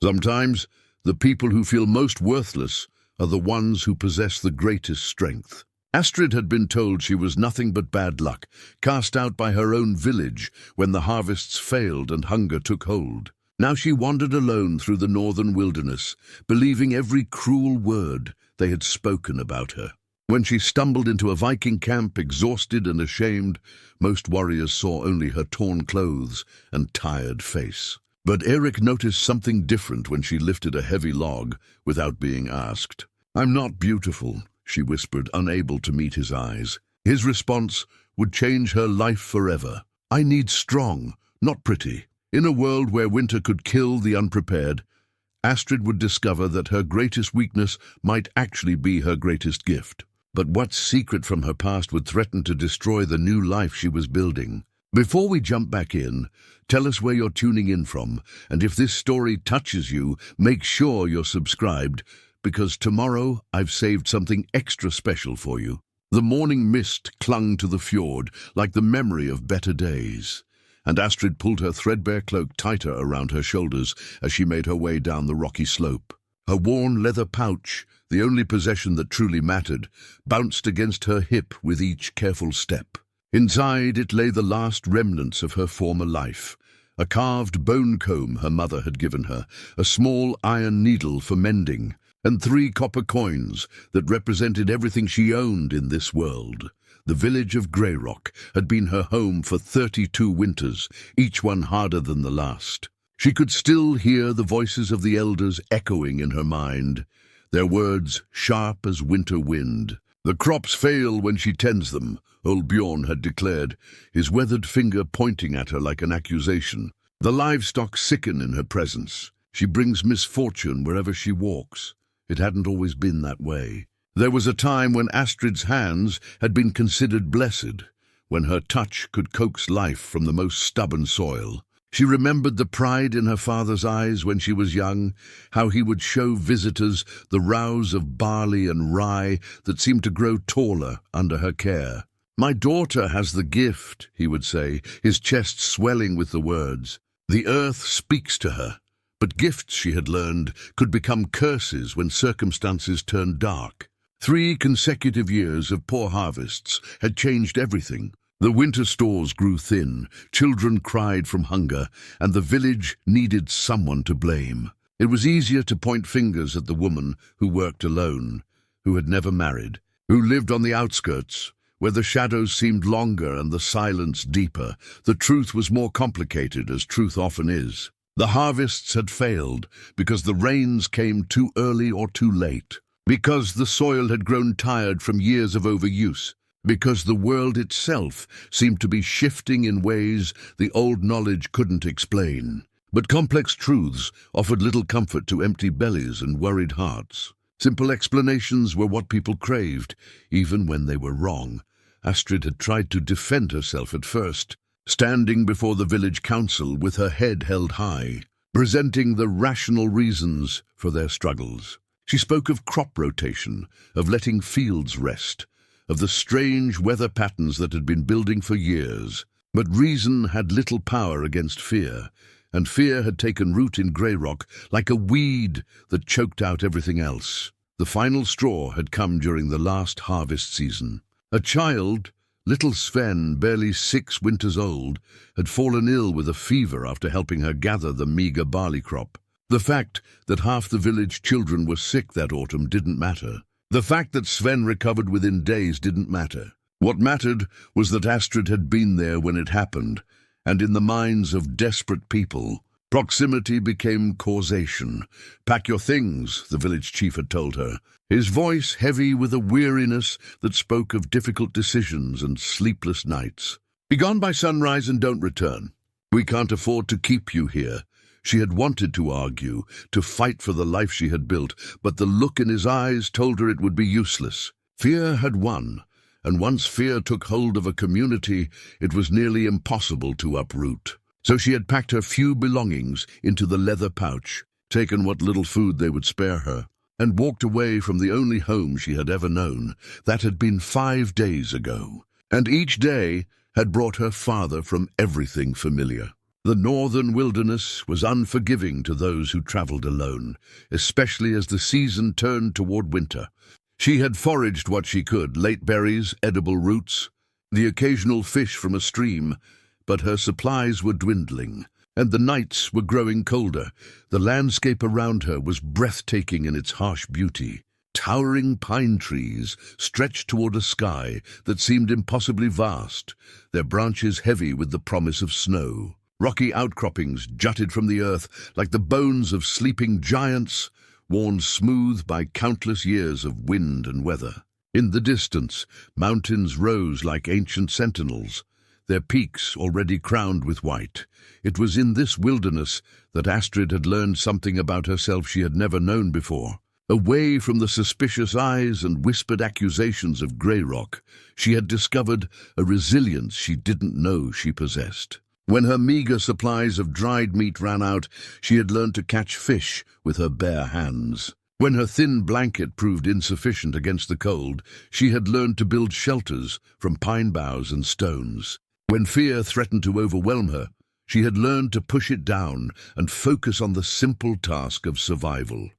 Sometimes, the people who feel most worthless are the ones who possess the greatest strength. Astrid had been told she was nothing but bad luck, cast out by her own village when the harvests failed and hunger took hold. Now she wandered alone through the northern wilderness, believing every cruel word they had spoken about her. When she stumbled into a Viking camp, exhausted and ashamed, most warriors saw only her torn clothes and tired face. But Eirik noticed something different when she lifted a heavy log without being asked. "I'm not beautiful," she whispered, unable to meet his eyes. His response would change her life forever. "I need strong, not pretty." In a world where winter could kill the unprepared, Astrid would discover that her greatest weakness might actually be her greatest gift. But what secret from her past would threaten to destroy the new life she was building? Before we jump back in, tell us where you're tuning in from, and if this story touches you, make sure you're subscribed, because tomorrow I've saved something extra special for you. The morning mist clung to the fjord like the memory of better days, and Astrid pulled her threadbare cloak tighter around her shoulders as she made her way down the rocky slope. Her worn leather pouch, the only possession that truly mattered, bounced against her hip with each careful step. Inside it lay the last remnants of her former life. A carved bone comb her mother had given her, a small iron needle for mending, and 3 copper coins that represented everything she owned in this world. The village of Greyrock had been her home for 32 winters, each one harder than the last. She could still hear the voices of the elders echoing in her mind, their words sharp as winter wind. "The crops fail when she tends them," old Bjorn had declared, his weathered finger pointing at her like an accusation. "The livestock sicken in her presence. She brings misfortune wherever she walks." It hadn't always been that way. There was a time when Astrid's hands had been considered blessed, when her touch could coax life from the most stubborn soil. She remembered the pride in her father's eyes when she was young, how he would show visitors the rows of barley and rye that seemed to grow taller under her care. "My daughter has the gift," he would say, his chest swelling with the words. "The earth speaks to her." But gifts, she had learned, could become curses when circumstances turned dark. 3 consecutive years of poor harvests had changed everything. The winter stores grew thin, children cried from hunger, and the village needed someone to blame. It was easier to point fingers at the woman who worked alone, who had never married, who lived on the outskirts, where the shadows seemed longer and the silence deeper. The truth was more complicated, as truth often is. The harvests had failed because the rains came too early or too late, because the soil had grown tired from years of overuse, because the world itself seemed to be shifting in ways the old knowledge couldn't explain. But complex truths offered little comfort to empty bellies and worried hearts. Simple explanations were what people craved, even when they were wrong. Astrid had tried to defend herself at first, standing before the village council with her head held high, presenting the rational reasons for their struggles. She spoke of crop rotation, of letting fields rest, of the strange weather patterns that had been building for years. But reason had little power against fear, and fear had taken root in Greyrock like a weed that choked out everything else. The final straw had come during the last harvest season. A child, little Sven, barely 6 winters old, had fallen ill with a fever after helping her gather the meager barley crop. The fact that half the village children were sick that autumn didn't matter. The fact that Sven recovered within days didn't matter. What mattered was that Astrid had been there when it happened, and in the minds of desperate people, proximity became causation. "Pack your things," the village chief had told her, his voice heavy with a weariness that spoke of difficult decisions and sleepless nights. "Be gone by sunrise and don't return. We can't afford to keep you here." She had wanted to argue, to fight for the life she had built, but the look in his eyes told her it would be useless. Fear had won, and once fear took hold of a community, it was nearly impossible to uproot. So she had packed her few belongings into the leather pouch, taken what little food they would spare her, and walked away from the only home she had ever known. That had been 5 days ago, and each day had brought her farther from everything familiar. The northern wilderness was unforgiving to those who traveled alone, especially as the season turned toward winter. She had foraged what she could, late berries, edible roots, the occasional fish from a stream, but her supplies were dwindling, and the nights were growing colder. The landscape around her was breathtaking in its harsh beauty. Towering pine trees stretched toward a sky that seemed impossibly vast, their branches heavy with the promise of snow. Rocky outcroppings jutted from the earth like the bones of sleeping giants, worn smooth by countless years of wind and weather. In the distance, mountains rose like ancient sentinels, their peaks already crowned with white. It was in this wilderness that Astrid had learned something about herself she had never known before. Away from the suspicious eyes and whispered accusations of grey rock, she had discovered a resilience she didn't know she possessed. When her meager supplies of dried meat ran out, she had learned to catch fish with her bare hands. When her thin blanket proved insufficient against the cold, she had learned to build shelters from pine boughs and stones. When fear threatened to overwhelm her, she had learned to push it down and focus on the simple task of survival.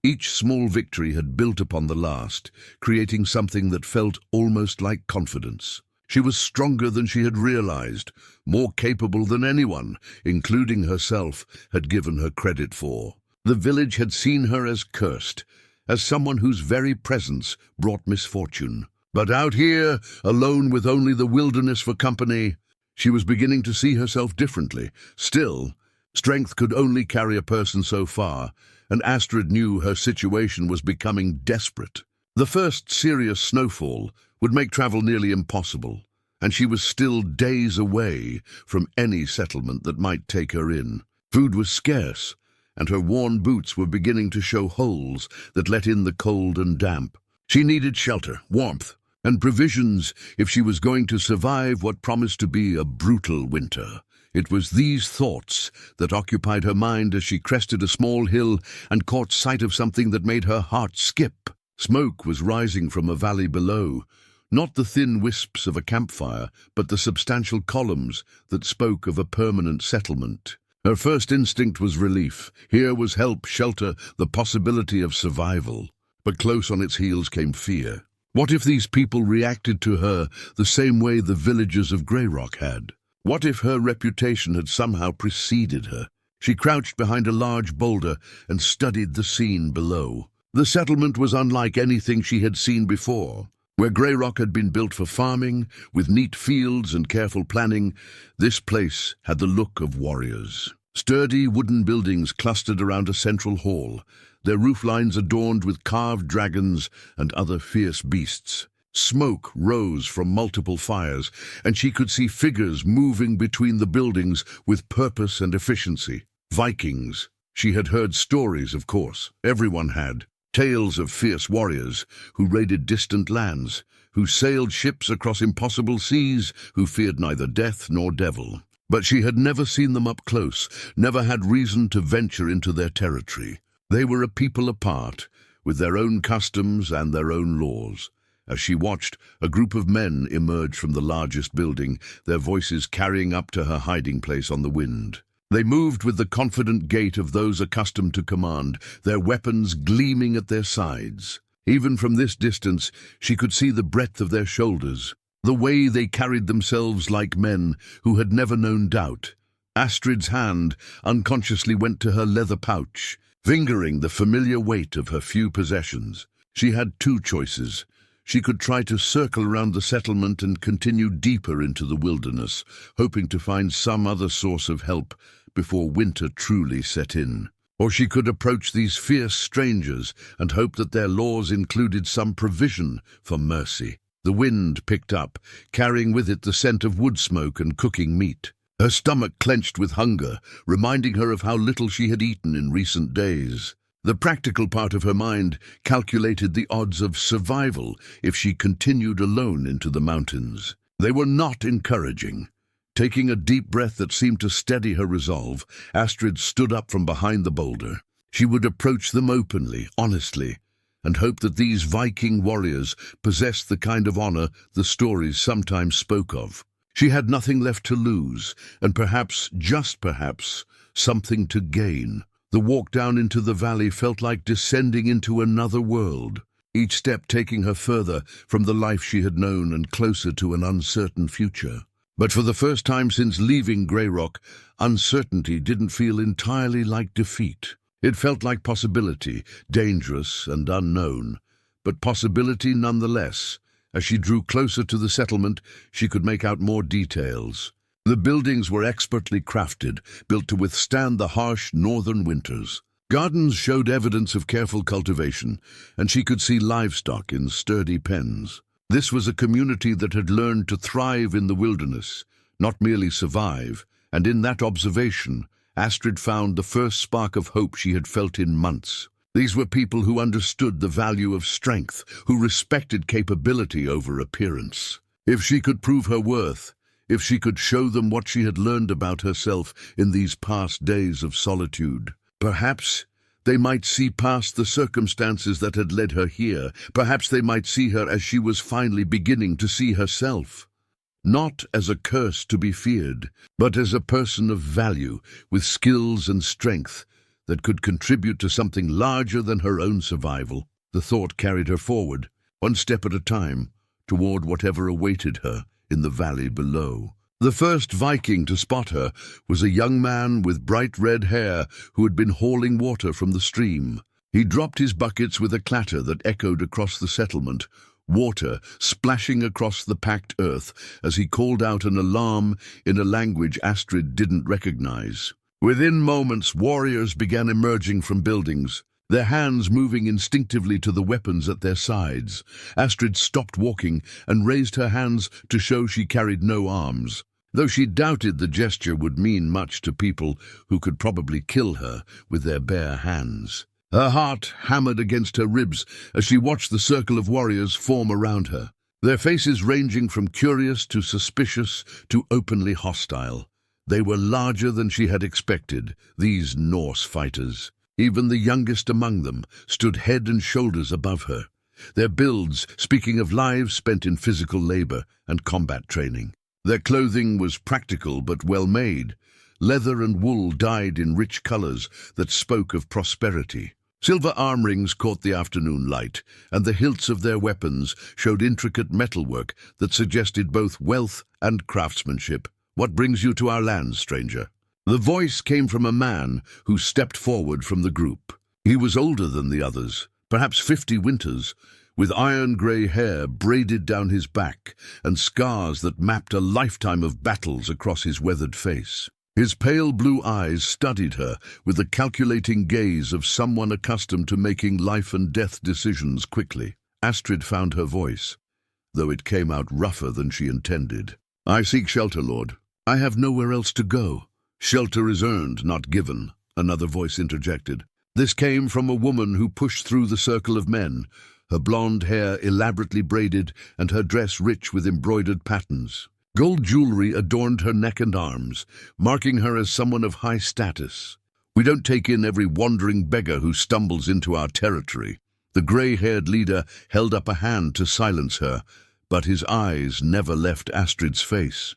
Each small victory had built upon the last, creating something that felt almost like confidence. She was stronger than she had realized, more capable than anyone, including herself, had given her credit for. The village had seen her as cursed, as someone whose very presence brought misfortune. But out here, alone with only the wilderness for company, she was beginning to see herself differently. Still, strength could only carry a person so far, and Astrid knew her situation was becoming desperate. The first serious snowfall would make travel nearly impossible, and she was still days away from any settlement that might take her in. Food was scarce, and her worn boots were beginning to show holes that let in the cold and damp. She needed shelter, warmth, and provisions if she was going to survive what promised to be a brutal winter. It was these thoughts that occupied her mind as she crested a small hill and caught sight of something that made her heart skip. Smoke was rising from a valley below, not the thin wisps of a campfire, but the substantial columns that spoke of a permanent settlement. Her first instinct was relief. Here was help, shelter, the possibility of survival. But close on its heels came fear. What if these people reacted to her the same way the villagers of Grey Rock had? What if her reputation had somehow preceded her? She crouched behind a large boulder and studied the scene below. The settlement was unlike anything she had seen before. Where Grey Rock had been built for farming, with neat fields and careful planning, this place had the look of warriors. Sturdy wooden buildings clustered around a central hall, their rooflines adorned with carved dragons and other fierce beasts. Smoke rose from multiple fires, and she could see figures moving between the buildings with purpose and efficiency. Vikings. She had heard stories, of course. Everyone had. Tales of fierce warriors who raided distant lands, who sailed ships across impossible seas, who feared neither death nor devil. But she had never seen them up close, never had reason to venture into their territory. They were a people apart, with their own customs and their own laws. As she watched, a group of men emerged from the largest building, their voices carrying up to her hiding place on the wind. They moved with the confident gait of those accustomed to command, their weapons gleaming at their sides. Even from this distance, she could see the breadth of their shoulders, the way they carried themselves like men who had never known doubt. Astrid's hand unconsciously went to her leather pouch, fingering the familiar weight of her few possessions. She had two choices. She could try to circle around the settlement and continue deeper into the wilderness, hoping to find some other source of help before winter truly set in. Or she could approach these fierce strangers and hope that their laws included some provision for mercy. The wind picked up, carrying with it the scent of wood smoke and cooking meat. Her stomach clenched with hunger, reminding her of how little she had eaten in recent days. The practical part of her mind calculated the odds of survival if she continued alone into the mountains. They were not encouraging. Taking a deep breath that seemed to steady her resolve, Astrid stood up from behind the boulder. She would approach them openly, honestly, and hope that these Viking warriors possessed the kind of honor the stories sometimes spoke of. She had nothing left to lose, and perhaps, just perhaps, something to gain. The walk down into the valley felt like descending into another world, each step taking her further from the life she had known and closer to an uncertain future. But for the first time since leaving Grey Rock, uncertainty didn't feel entirely like defeat. It felt like possibility, dangerous and unknown, but possibility nonetheless. As she drew closer to the settlement, she could make out more details. The buildings were expertly crafted, built to withstand the harsh northern winters. Gardens showed evidence of careful cultivation, and she could see livestock in sturdy pens. This was a community that had learned to thrive in the wilderness, not merely survive, and in that observation, Astrid found the first spark of hope she had felt in months. These were people who understood the value of strength, who respected capability over appearance. If she could prove her worth, if she could show them what she had learned about herself in these past days of solitude, perhaps they might see past the circumstances that had led her here. Perhaps they might see her as she was finally beginning to see herself. Not as a curse to be feared, but as a person of value, with skills and strength that could contribute to something larger than her own survival. The thought carried her forward, one step at a time, toward whatever awaited her in the valley below. The first Viking to spot her was a young man with bright red hair who had been hauling water from the stream. He dropped his buckets with a clatter that echoed across the settlement, water splashing across the packed earth as he called out an alarm in a language Astrid didn't recognize. Within moments, warriors began emerging from buildings, their hands moving instinctively to the weapons at their sides. Astrid stopped walking and raised her hands to show she carried no arms, though she doubted the gesture would mean much to people who could probably kill her with their bare hands. Her heart hammered against her ribs as she watched the circle of warriors form around her, their faces ranging from curious to suspicious to openly hostile. They were larger than she had expected, these Norse fighters. Even the youngest among them stood head and shoulders above her, their builds speaking of lives spent in physical labor and combat training. Their clothing was practical but well-made, leather and wool dyed in rich colors that spoke of prosperity. Silver arm rings caught the afternoon light, and the hilts of their weapons showed intricate metalwork that suggested both wealth and craftsmanship. "What brings you to our lands, stranger?" The voice came from a man who stepped forward from the group. He was older than the others, perhaps 50 winters, with iron-grey hair braided down his back and scars that mapped a lifetime of battles across his weathered face. His pale blue eyes studied her with the calculating gaze of someone accustomed to making life-and-death decisions quickly. Astrid found her voice, though it came out rougher than she intended. "I seek shelter, Lord. I have nowhere else to go." "Shelter is earned, not given," another voice interjected. This came from a woman who pushed through the circle of men, her blonde hair elaborately braided and her dress rich with embroidered patterns. Gold jewelry adorned her neck and arms, marking her as someone of high status. "We don't take in every wandering beggar who stumbles into our territory." The grey-haired leader held up a hand to silence her, but his eyes never left Astrid's face.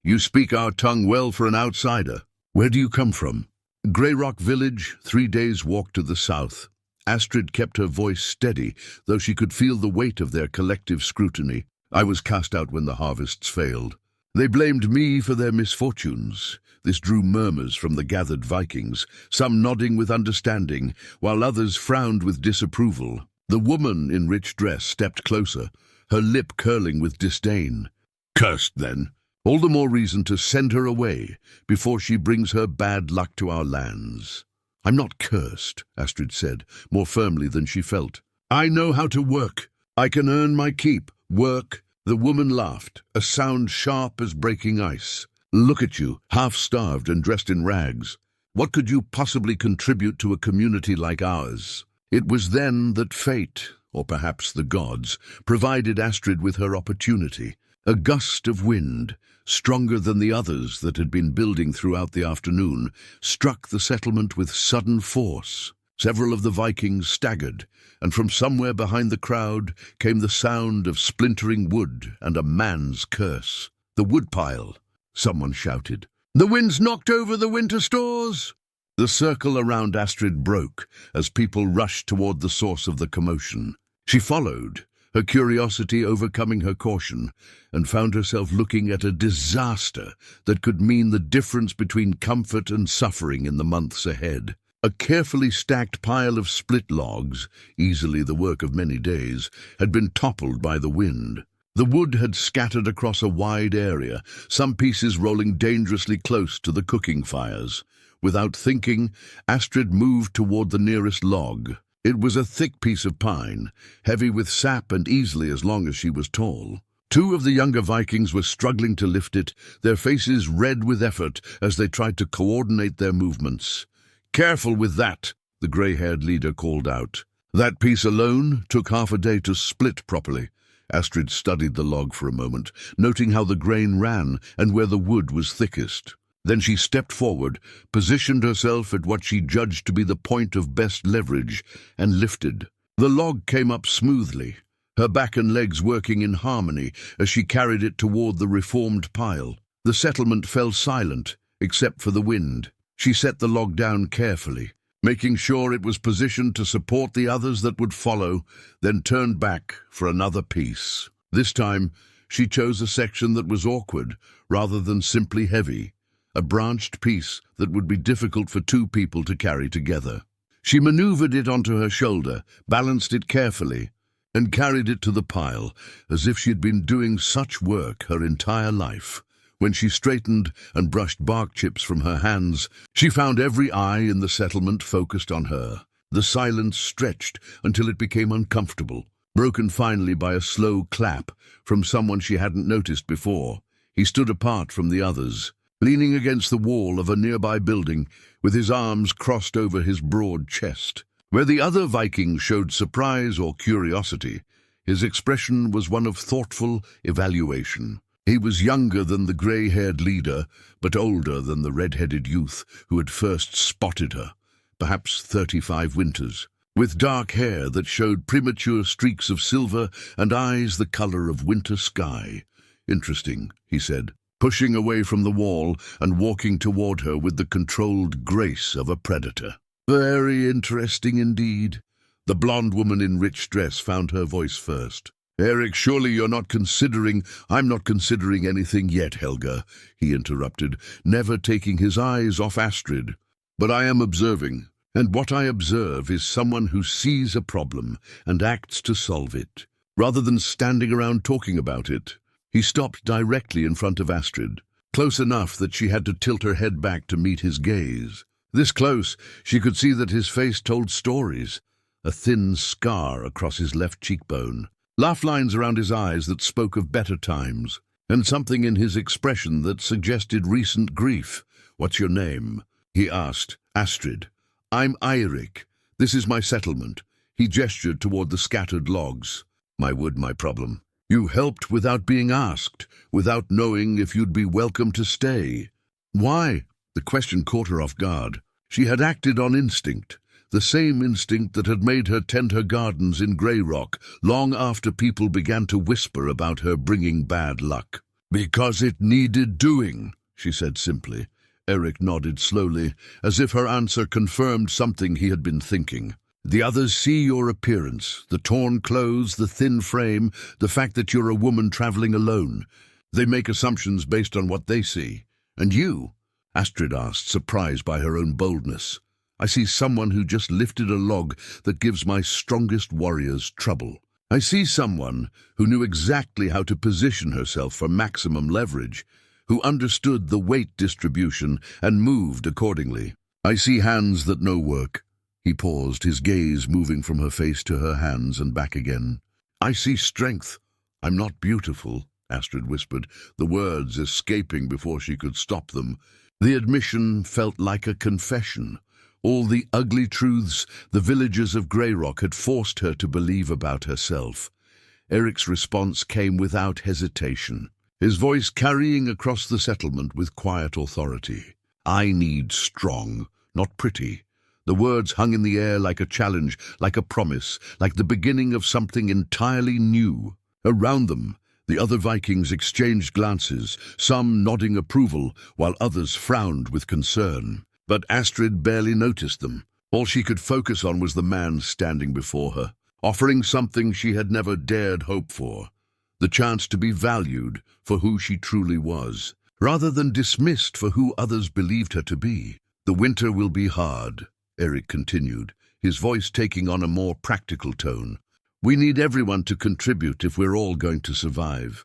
"You speak our tongue well for an outsider. Where do you come from?" Grey Rock Village, 3 days' walk to the south. Astrid kept her voice steady, though she could feel the weight of their collective scrutiny. "I was cast out when the harvests failed. They blamed me for their misfortunes." This drew murmurs from the gathered Vikings, some nodding with understanding, while others frowned with disapproval. The woman in rich dress stepped closer, her lip curling with disdain. "Cursed, then. All the more reason to send her away before she brings her bad luck to our lands." "I'm not cursed," Astrid said, more firmly than she felt. "I know how to work. I can earn my keep. Work." The woman laughed, a sound sharp as breaking ice. "Look at you, half-starved and dressed in rags. What could you possibly contribute to a community like ours?" It was then that fate, or perhaps the gods, provided Astrid with her opportunity. A gust of wind, stronger than the others that had been building throughout the afternoon, struck the settlement with sudden force. Several of the Vikings staggered, and from somewhere behind the crowd came the sound of splintering wood and a man's curse. The woodpile, someone shouted. The wind's knocked over the winter stores! The circle around Astrid broke as people rushed toward the source of the commotion. She followed, her curiosity overcoming her caution, and found herself looking at a disaster that could mean the difference between comfort and suffering in the months ahead. A carefully stacked pile of split logs, easily the work of many days, had been toppled by the wind. The wood had scattered across a wide area, some pieces rolling dangerously close to the cooking fires. Without thinking, Astrid moved toward the nearest log. It was a thick piece of pine, heavy with sap and easily as long as she was tall. Two of the younger Vikings were struggling to lift it, their faces red with effort as they tried to coordinate their movements. "Careful with that," the grey-haired leader called out. That piece alone took half a day to split properly. Astrid studied the log for a moment, noting how the grain ran and where the wood was thickest. Then she stepped forward, positioned herself at what she judged to be the point of best leverage, and lifted. The log came up smoothly, her back and legs working in harmony as she carried it toward the reformed pile. The settlement fell silent, except for the wind. She set the log down carefully, making sure it was positioned to support the others that would follow, then turned back for another piece. This time, she chose a section that was awkward rather than simply heavy, a branched piece that would be difficult for two people to carry together. She maneuvered it onto her shoulder, balanced it carefully, and carried it to the pile, as if she had been doing such work her entire life. When she straightened and brushed bark chips from her hands, she found every eye in the settlement focused on her. The silence stretched until it became uncomfortable, broken finally by a slow clap from someone she hadn't noticed before. He stood apart from the others, leaning against the wall of a nearby building with his arms crossed over his broad chest. Where the other Vikings showed surprise or curiosity, his expression was one of thoughtful evaluation. He was younger than the grey-haired leader, but older than the red-headed youth who had first spotted her, perhaps 35 winters, with dark hair that showed premature streaks of silver and eyes the color of winter sky. "Interesting," he said, pushing away from the wall and walking toward her with the controlled grace of a predator. "Very interesting indeed." The blonde woman in rich dress found her voice first. "Eirik, surely you're not considering—" "I'm not considering anything yet, Helga," he interrupted, never taking his eyes off Astrid. "But I am observing, and what I observe is someone who sees a problem and acts to solve it, rather than standing around talking about it." He stopped directly in front of Astrid, close enough that she had to tilt her head back to meet his gaze. This close, she could see that his face told stories, a thin scar across his left cheekbone, laugh lines around his eyes that spoke of better times, and something in his expression that suggested recent grief. "What's your name?" he asked. "Astrid." "I'm Eirik. This is my settlement." He gestured toward the scattered logs. "My wood, my problem. You helped without being asked, without knowing if you'd be welcome to stay." "Why?" The question caught her off guard. She had acted on instinct, the same instinct that had made her tend her gardens in Grey Rock long after people began to whisper about her bringing bad luck. "Because it needed doing," she said simply. Eirik nodded slowly, as if her answer confirmed something he had been thinking. "The others see your appearance, the torn clothes, the thin frame, the fact that you're a woman traveling alone. They make assumptions based on what they see. And you?" Astrid asked, surprised by her own boldness. "I see someone who just lifted a log that gives my strongest warriors trouble. I see someone who knew exactly how to position herself for maximum leverage, who understood the weight distribution and moved accordingly. I see hands that know work." He paused, his gaze moving from her face to her hands and back again. "I see strength. I'm not beautiful," Astrid whispered, the words escaping before she could stop them. The admission felt like a confession. All the ugly truths the villagers of Grey Rock had forced her to believe about herself. Eirik's response came without hesitation, his voice carrying across the settlement with quiet authority. "I need strong, not pretty." The words hung in the air like a challenge, like a promise, like the beginning of something entirely new. Around them, The other Vikings exchanged glances, some nodding approval, while others frowned with concern. But Astrid barely noticed them. All she could focus on was the man standing before her, offering something she had never dared hope for, the chance to be valued for who she truly was, rather than dismissed for who others believed her to be. "The winter will be hard," Eirik continued, his voice taking on a more practical tone. "We need everyone to contribute if we're all going to survive.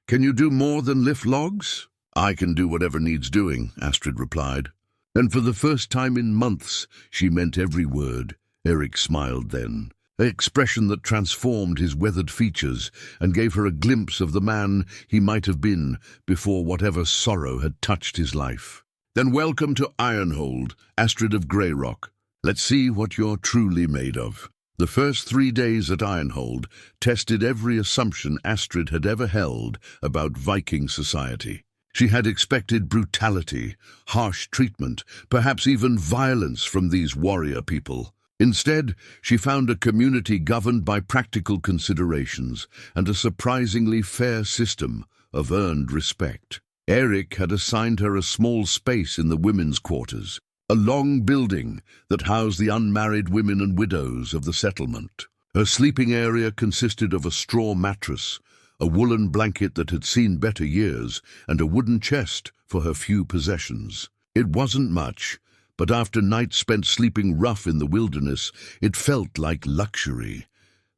Can you do more than lift logs?" "I can do whatever needs doing," Astrid replied. And for the first time in months, she meant every word. Eirik smiled then, an expression that transformed his weathered features and gave her a glimpse of the man he might have been before whatever sorrow had touched his life. "Then welcome to Ironhold, Astrid of Greyrock. Let's see what you're truly made of." The first 3 days at Ironhold tested every assumption Astrid had ever held about Viking society. She had expected brutality, harsh treatment, perhaps even violence from these warrior people. Instead, she found a community governed by practical considerations and a surprisingly fair system of earned respect. Eirik had assigned her a small space in the women's quarters, a long building that housed the unmarried women and widows of the settlement. Her sleeping area consisted of a straw mattress, a woolen blanket that had seen better years, and a wooden chest for her few possessions. It wasn't much, but after nights spent sleeping rough in the wilderness, it felt like luxury.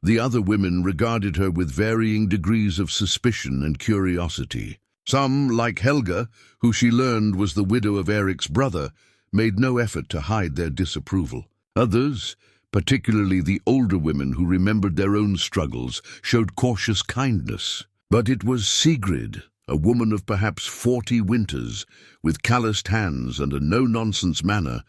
The other women regarded her with varying degrees of suspicion and curiosity. Some, like Helga, who she learned was the widow of Eirik's brother, made no effort to hide their disapproval. Others, particularly the older women who remembered their own struggles, showed cautious kindness. But it was Sigrid, a woman of perhaps 40 winters, with calloused hands and a no-nonsense manner,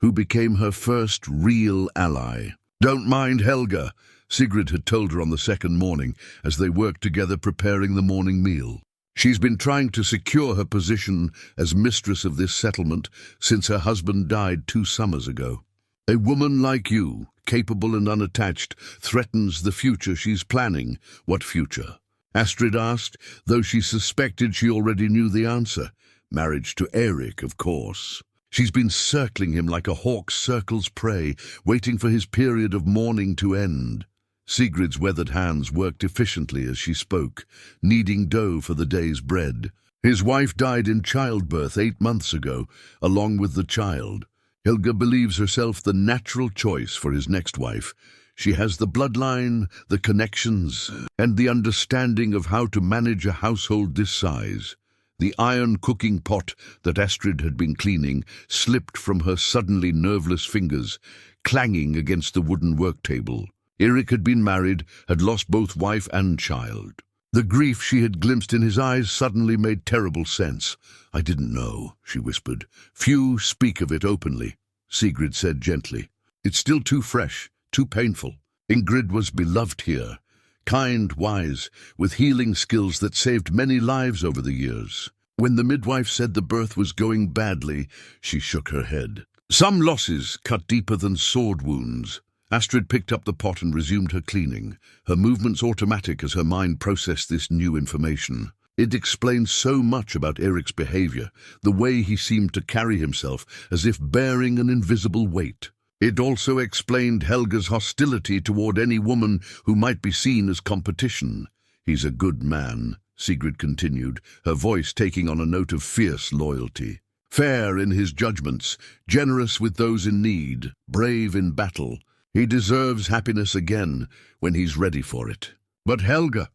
who became her first real ally. "Don't mind Helga," Sigrid had told her on the second morning as they worked together preparing the morning meal. "She's been trying to secure her position as mistress of this settlement since her husband died 2 summers ago. A woman like you, capable and unattached, threatens the future she's planning." "What future?" Astrid asked, though she suspected she already knew the answer. Marriage to Eirik, of course. She's been circling him like a hawk circles prey, waiting for his period of mourning to end. Sigrid's weathered hands worked efficiently as she spoke, kneading dough for the day's bread. "His wife died in childbirth 8 months ago, along with the child. Helga believes herself the natural choice for his next wife. She has the bloodline, the connections, and the understanding of how to manage a household this size." The iron cooking pot that Astrid had been cleaning slipped from her suddenly nerveless fingers, clanging against the wooden work table. Eirik had been married, had lost both wife and child. The grief she had glimpsed in his eyes suddenly made terrible sense. "I didn't know," she whispered. "Few speak of it openly," Sigrid said gently. "It's still too fresh, too painful. Ingrid was beloved here, kind, wise, with healing skills that saved many lives over the years. When the midwife said the birth was going badly, she shook her head. Some losses cut deeper than sword wounds." Astrid picked up the pot and resumed her cleaning, her movements automatic as her mind processed this new information. It explained so much about Eirik's behavior, the way he seemed to carry himself as if bearing an invisible weight. It also explained Helga's hostility toward any woman who might be seen as competition. "He's a good man," Sigrid continued, her voice taking on a note of fierce loyalty. "Fair in his judgments, generous with those in need, brave in battle. He deserves happiness again when he's ready for it. But Helga,"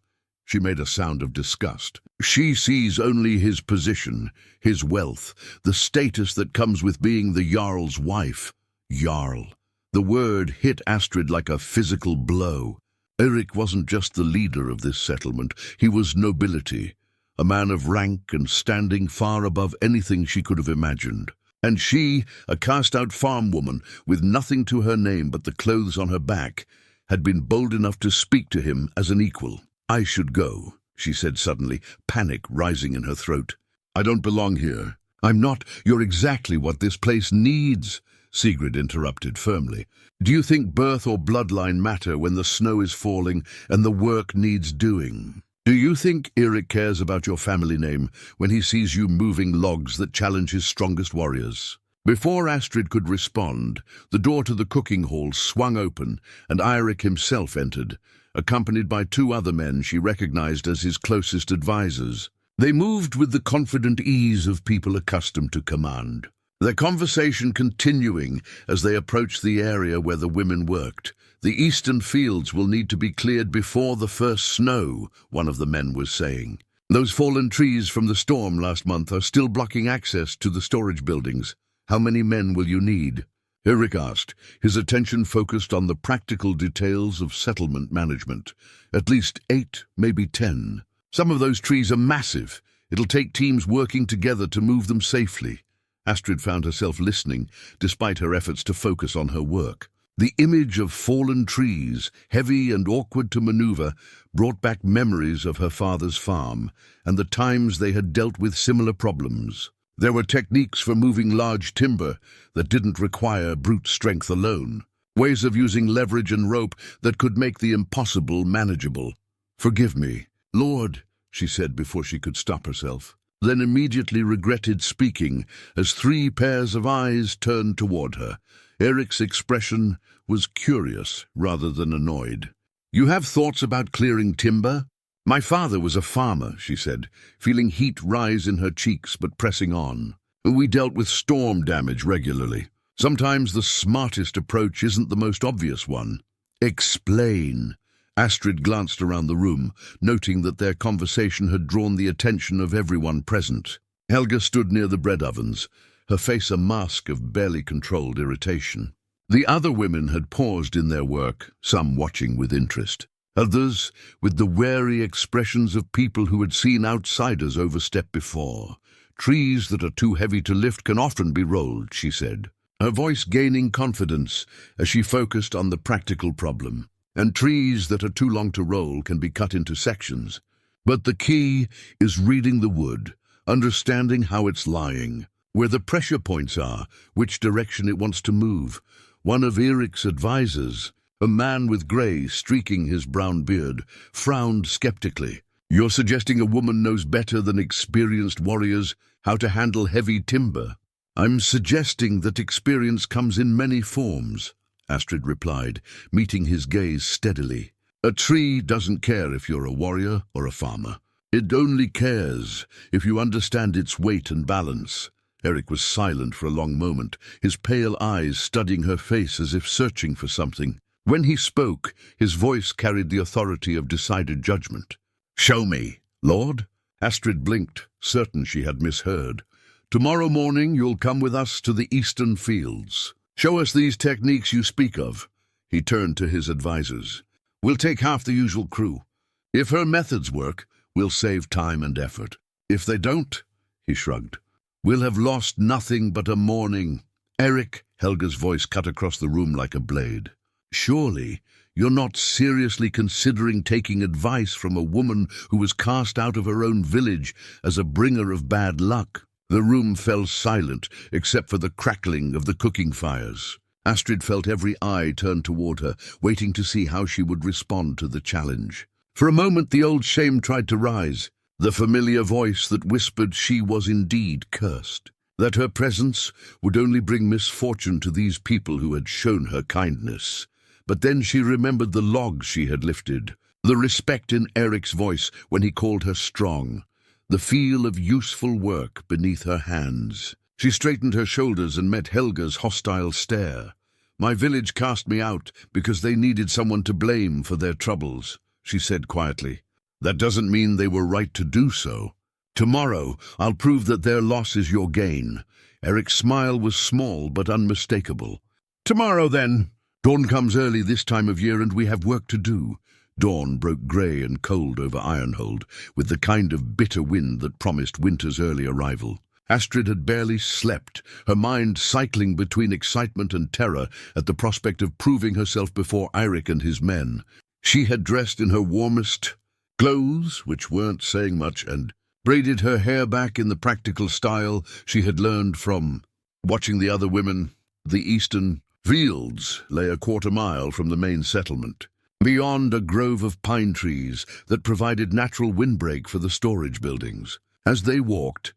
she made a sound of disgust, "she sees only his position, his wealth, the status that comes with being the Jarl's wife." Jarl. The word hit Astrid like a physical blow. Eirik wasn't just the leader of this settlement, he was nobility, a man of rank and standing far above anything she could have imagined. And she, a cast-out farm woman with nothing to her name but the clothes on her back, had been bold enough to speak to him as an equal. "I should go," she said suddenly, panic rising in her throat. "I don't belong here." "I'm not. You're exactly what this place needs," Sigrid interrupted firmly. "Do you think birth or bloodline matter when the snow is falling and the work needs doing? Do you think Eirik cares about your family name when he sees you moving logs that challenge his strongest warriors? Before Astrid could respond, the door to the cooking hall swung open and Eirik himself entered, accompanied by two other men she recognized as his closest advisors. They moved with the confident ease of people accustomed to command, their conversation continuing as they approached the area where the women worked. The eastern fields will need to be cleared before the first snow, one of the men was saying. Those fallen trees from the storm last month are still blocking access to the storage buildings. How many men will you need? Eirik asked, his attention focused on the practical details of settlement management. At least 8, maybe 10. Some of those trees are massive. It'll take teams working together to move them safely. Astrid found herself listening, despite her efforts to focus on her work. The image of fallen trees, heavy and awkward to maneuver, brought back memories of her father's farm and the times they had dealt with similar problems. There were techniques for moving large timber that didn't require brute strength alone, ways of using leverage and rope that could make the impossible manageable. "Forgive me, Lord," she said before she could stop herself, then immediately regretted speaking as 3 pairs of eyes turned toward her. Eirik's expression was curious rather than annoyed. "You have thoughts about clearing timber?" "My father was a farmer," she said, feeling heat rise in her cheeks but pressing on. "We dealt with storm damage regularly. Sometimes the smartest approach isn't the most obvious one." "Explain." Astrid glanced around the room, noting that their conversation had drawn the attention of everyone present. Helga stood near the bread ovens, her face a mask of barely controlled irritation. The other women had paused in their work, some watching with interest. Others with the wary expressions of people who had seen outsiders overstep before. "Trees that are too heavy to lift can often be rolled," she said, her voice gaining confidence as she focused on the practical problem. "And trees that are too long to roll can be cut into sections. But the key is reading the wood, understanding how it's lying, where the pressure points are, which direction it wants to move." One of Eirik's advisors, a man with grey streaking his brown beard, frowned skeptically. "You're suggesting a woman knows better than experienced warriors how to handle heavy timber?" "I'm suggesting that experience comes in many forms," Astrid replied, meeting his gaze steadily. "A tree doesn't care if you're a warrior or a farmer. It only cares if you understand its weight and balance." Eirik was silent for a long moment, his pale eyes studying her face as if searching for something. When he spoke, his voice carried the authority of decided judgment. "Show me, Lord." Astrid blinked, certain she had misheard. "Tomorrow morning you'll come with us to the eastern fields. Show us these techniques you speak of." He turned to his advisors. "We'll take half the usual crew. If her methods work, we'll save time and effort. If they don't," he shrugged, "we'll have lost nothing but a morning." "Eirik," Helga's voice cut across the room like a blade. "Surely you're not seriously considering taking advice from a woman who was cast out of her own village as a bringer of bad luck?" The room fell silent, except for the crackling of the cooking fires. Astrid felt every eye turn toward her, waiting to see how she would respond to the challenge. For a moment the old shame tried to rise, the familiar voice that whispered she was indeed cursed, that her presence would only bring misfortune to these people who had shown her kindness. But then she remembered the logs she had lifted, the respect in Eirik's voice when he called her strong, the feel of useful work beneath her hands. She straightened her shoulders and met Helga's hostile stare. "My village cast me out because they needed someone to blame for their troubles," she said quietly. "That doesn't mean they were right to do so. Tomorrow I'll prove that their loss is your gain." Eirik's smile was small but unmistakable. "Tomorrow, then. Dawn comes early this time of year and we have work to do." Dawn broke grey and cold over Ironhold, with the kind of bitter wind that promised winter's early arrival. Astrid had barely slept, her mind cycling between excitement and terror at the prospect of proving herself before Eirik and his men. She had dressed in her warmest clothes, which weren't saying much, and braided her hair back in the practical style she had learned from watching the other women. The eastern fields lay a quarter mile from the main settlement. Beyond, a grove of pine trees that provided natural windbreak for the storage buildings. As they walked,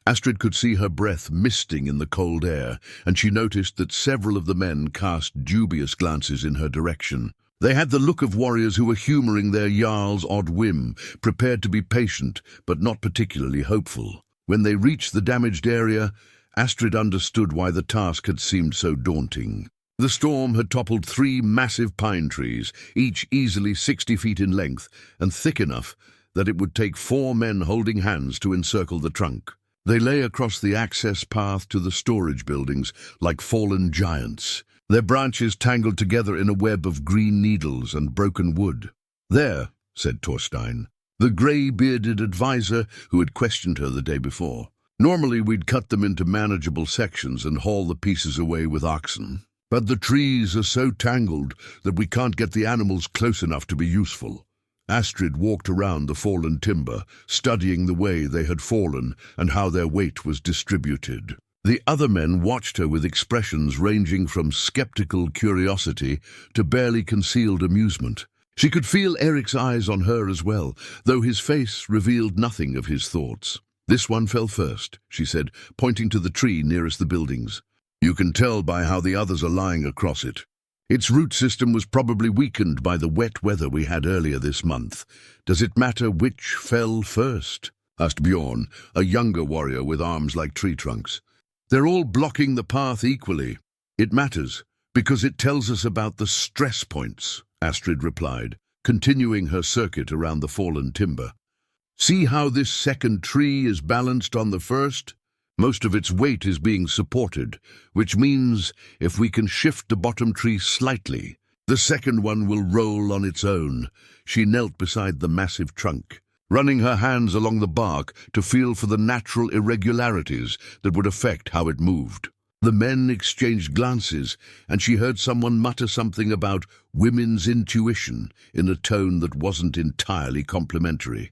Astrid could see her breath misting in the cold air, and she noticed that several of the men cast dubious glances in her direction. They had the look of warriors who were humoring their jarl's odd whim, prepared to be patient, but not particularly hopeful. When they reached the damaged area, Astrid understood why the task had seemed so daunting. The storm had toppled 3 massive pine trees, each easily 60 feet in length, and thick enough that it would take 4 men holding hands to encircle the trunk. They lay across the access path to the storage buildings like fallen giants, their branches tangled together in a web of green needles and broken wood. "There," said Thorstein, the grey-bearded advisor who had questioned her the day before. "Normally we'd cut them into manageable sections and haul the pieces away with oxen. But the trees are so tangled that we can't get the animals close enough to be useful." Astrid walked around the fallen timber, studying the way they had fallen and how their weight was distributed. The other men watched her with expressions ranging from skeptical curiosity to barely concealed amusement. She could feel Eirik's eyes on her as well, though his face revealed nothing of his thoughts. "This one fell first," she said, pointing to the tree nearest the buildings. "You can tell by how the others are lying across it. Its root system was probably weakened by the wet weather we had earlier this month. Does it matter which fell first?" asked Bjorn, a younger warrior with arms like tree trunks. "They're all blocking the path equally." "It matters, because it tells us about the stress points," Astrid replied, continuing her circuit around the fallen timber. "See how this second tree is balanced on the first? Most of its weight is being supported, which means if we can shift the bottom tree slightly, the second one will roll on its own." She knelt beside the massive trunk, running her hands along the bark to feel for the natural irregularities that would affect how it moved. The men exchanged glances, and she heard someone mutter something about women's intuition in a tone that wasn't entirely complimentary.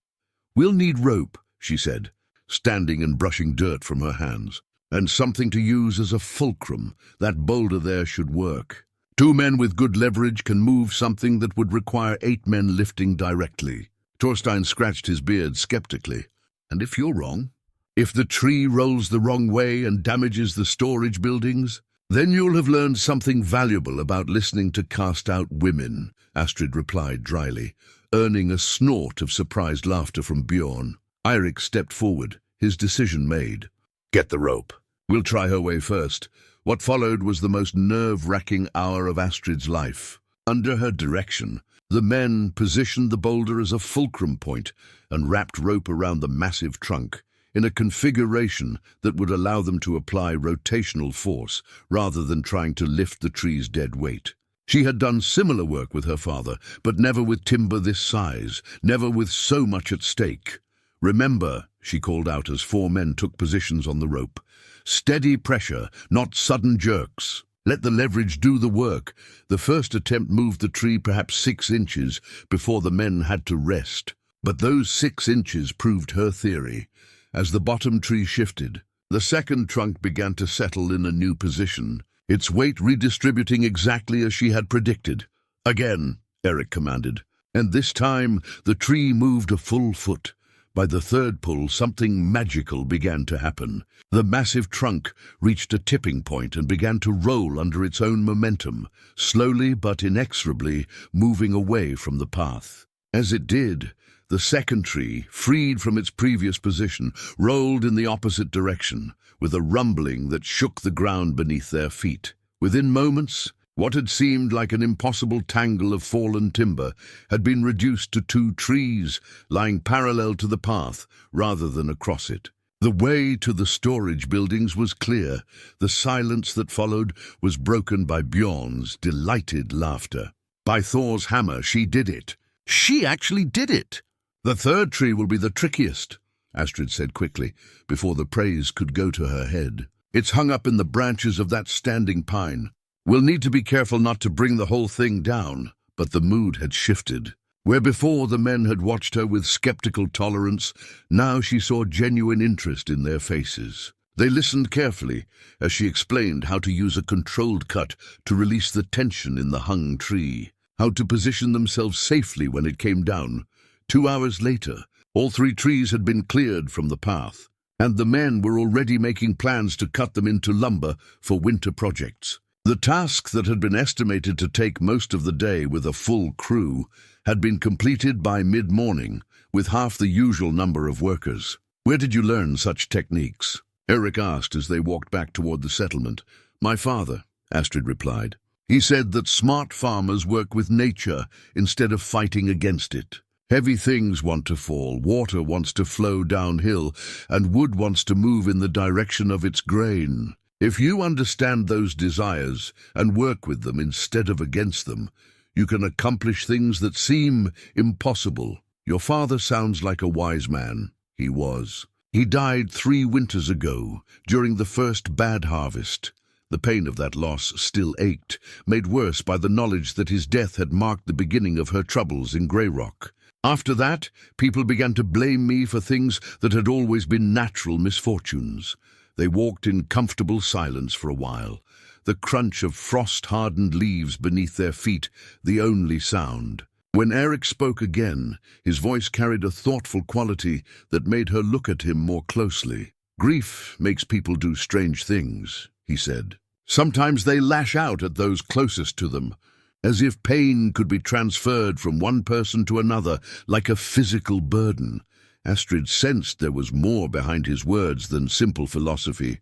"We'll need rope," she said, standing and brushing dirt from her hands, "and something to use as a fulcrum. That boulder there should work. 2 men with good leverage can move something that would require 8 men lifting directly." Thorstein scratched his beard skeptically. "And if you're wrong? If the tree rolls the wrong way and damages the storage buildings? Then you'll have learned something valuable about listening to cast-out women," Astrid replied dryly, earning a snort of surprised laughter from Bjorn. Eirik stepped forward, his decision made. "Get the rope. We'll try her way first." What followed was the most nerve-wracking hour of Astrid's life. Under her direction, the men positioned the boulder as a fulcrum point and wrapped rope around the massive trunk in a configuration that would allow them to apply rotational force rather than trying to lift the tree's dead weight. She had done similar work with her father, but never with timber this size, never with so much at stake. "Remember," she called out as 4 men took positions on the rope. "Steady pressure, not sudden jerks. Let the leverage do the work." The first attempt moved the tree perhaps 6 inches before the men had to rest. But those 6 inches proved her theory. As the bottom tree shifted, the second trunk began to settle in a new position, its weight redistributing exactly as she had predicted. "Again," Eirik commanded, and this time the tree moved a full foot. By the third pull, something magical began to happen. The massive trunk reached a tipping point and began to roll under its own momentum, slowly but inexorably moving away from the path. As it did, the second tree, freed from its previous position, rolled in the opposite direction, with a rumbling that shook the ground beneath their feet. Within moments, what had seemed like an impossible tangle of fallen timber had been reduced to 2 trees lying parallel to the path rather than across it. The way to the storage buildings was clear. The silence that followed was broken by Bjorn's delighted laughter. "By Thor's hammer, she did it. She actually did it!" "The third tree will be the trickiest," Astrid said quickly, before the praise could go to her head. "It's hung up in the branches of that standing pine. We'll need to be careful not to bring the whole thing down." But the mood had shifted. Where before the men had watched her with skeptical tolerance, now she saw genuine interest in their faces. They listened carefully as she explained how to use a controlled cut to release the tension in the hung tree. how to position themselves safely when it came down. 2 hours later, all 3 trees had been cleared from the path, and the men were already making plans to cut them into lumber for winter projects. The task that had been estimated to take most of the day with a full crew had been completed by mid-morning, with half the usual number of workers. "Where did you learn such techniques?" Eirik asked as they walked back toward the settlement. "My father," Astrid replied. "He said that smart farmers work with nature instead of fighting against it. Heavy things want to fall, water wants to flow downhill, and wood wants to move in the direction of its grain. If you understand those desires and work with them instead of against them, you can accomplish things that seem impossible." "Your father sounds like a wise man." He was. He died 3 winters ago, during the first bad harvest. The pain of that loss still ached, made worse by the knowledge that his death had marked the beginning of her troubles in Grey Rock. After that, people began to blame me for things that had always been natural misfortunes. They walked in comfortable silence for a while, the crunch of frost-hardened leaves beneath their feet the only sound. When Eirik spoke again, his voice carried a thoughtful quality that made her look at him more closely. "Grief makes people do strange things," he said. "Sometimes they lash out at those closest to them, as if pain could be transferred from one person to another like a physical burden." Astrid sensed there was more behind his words than simple philosophy,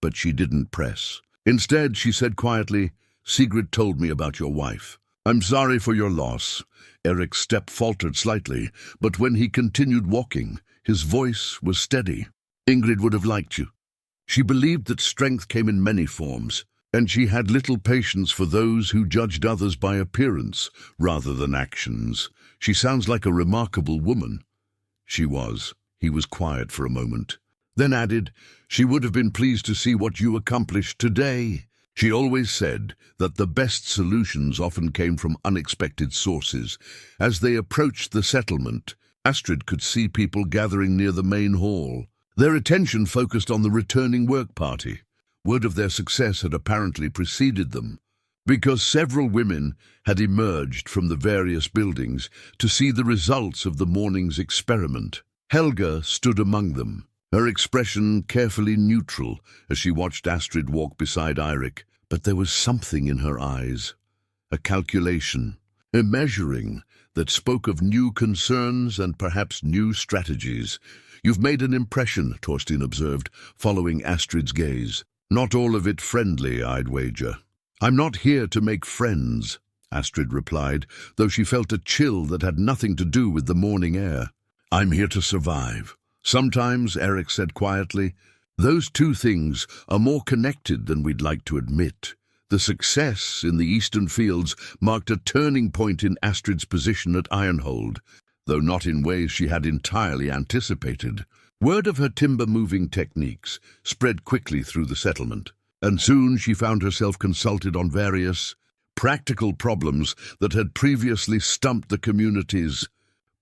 but she didn't press. Instead, she said quietly, "Sigrid told me about your wife. I'm sorry for your loss." Eirik's step faltered slightly, but when he continued walking, his voice was steady. "Ingrid would have liked you. She believed that strength came in many forms, and she had little patience for those who judged others by appearance rather than actions. She sounds like a remarkable woman." She was. He was quiet for a moment, then added, "She would have been pleased to see what you accomplished today." She always said that the best solutions often came from unexpected sources. As they approached the settlement, Astrid could see people gathering near the main hall. Their attention focused on the returning work party. Word of their success had apparently preceded them, because several women had emerged from the various buildings to see the results of the morning's experiment. Helga stood among them, her expression carefully neutral as she watched Astrid walk beside Eirik, but there was something in her eyes, a calculation, a measuring that spoke of new concerns and perhaps new strategies. "You've made an impression," Thorstein observed, following Astrid's gaze. "Not all of it friendly, I'd wager." "I'm not here to make friends," Astrid replied, though she felt a chill that had nothing to do with the morning air. "I'm here to survive." "Sometimes," Eirik said quietly, "those two things are more connected than we'd like to admit." The success in the eastern fields marked a turning point in Astrid's position at Ironhold, though not in ways she had entirely anticipated. Word of her timber-moving techniques spread quickly through the settlement, and soon she found herself consulted on various practical problems that had previously stumped the community's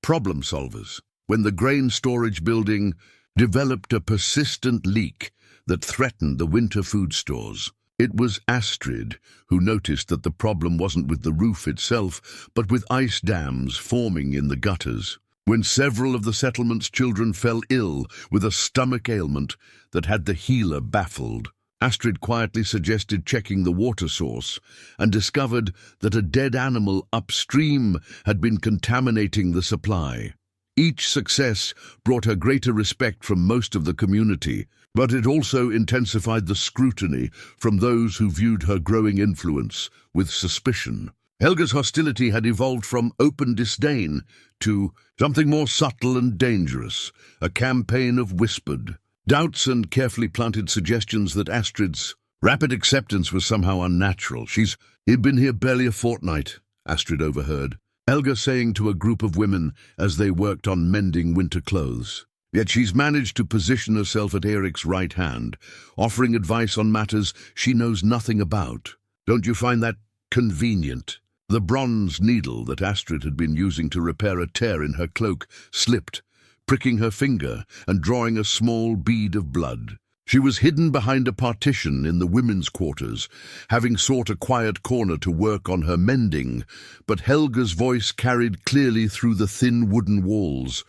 problem solvers. When the grain storage building developed a persistent leak that threatened the winter food stores, it was Astrid who noticed that the problem wasn't with the roof itself, but with ice dams forming in the gutters. When several of the settlement's children fell ill with a stomach ailment that had the healer baffled, Astrid quietly suggested checking the water source and discovered that a dead animal upstream had been contaminating the supply. Each success brought her greater respect from most of the community, but it also intensified the scrutiny from those who viewed her growing influence with suspicion. Helga's hostility had evolved from open disdain to something more subtle and dangerous, a campaign of whispered doubts and carefully planted suggestions that Astrid's rapid acceptance was somehow unnatural. "She's been here barely a fortnight," Astrid overheard Helga saying to a group of women as they worked on mending winter clothes. "Yet she's managed to position herself at Eirik's right hand, offering advice on matters she knows nothing about. Don't you find that convenient?" The bronze needle that Astrid had been using to repair a tear in her cloak slipped, pricking her finger and drawing a small bead of blood. She was hidden behind a partition in the women's quarters, having sought a quiet corner to work on her mending, but Helga's voice carried clearly through the thin wooden walls.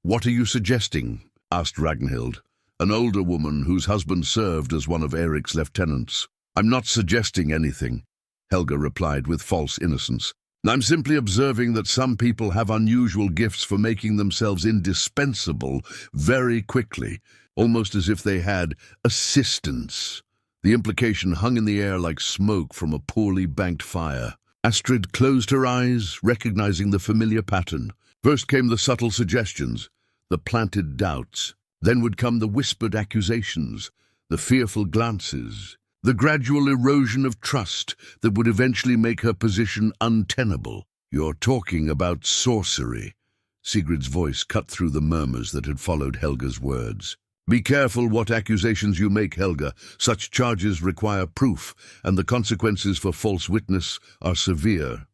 "What are you suggesting?" asked Ragnhild, an older woman whose husband served as one of Eirik's lieutenants. "I'm not suggesting anything," Helga replied with false innocence. "I'm simply observing that some people have unusual gifts for making themselves indispensable very quickly, almost as if they had assistants." The implication hung in the air like smoke from a poorly banked fire. Astrid closed her eyes, recognizing the familiar pattern. First came the subtle suggestions, the planted doubts. Then would come the whispered accusations, the fearful glances, the gradual erosion of trust that would eventually make her position untenable. "You're talking about sorcery." Sigrid's voice cut through the murmurs that had followed Helga's words. "Be careful what accusations you make, Helga. Such charges require proof, and the consequences for false witness are severe."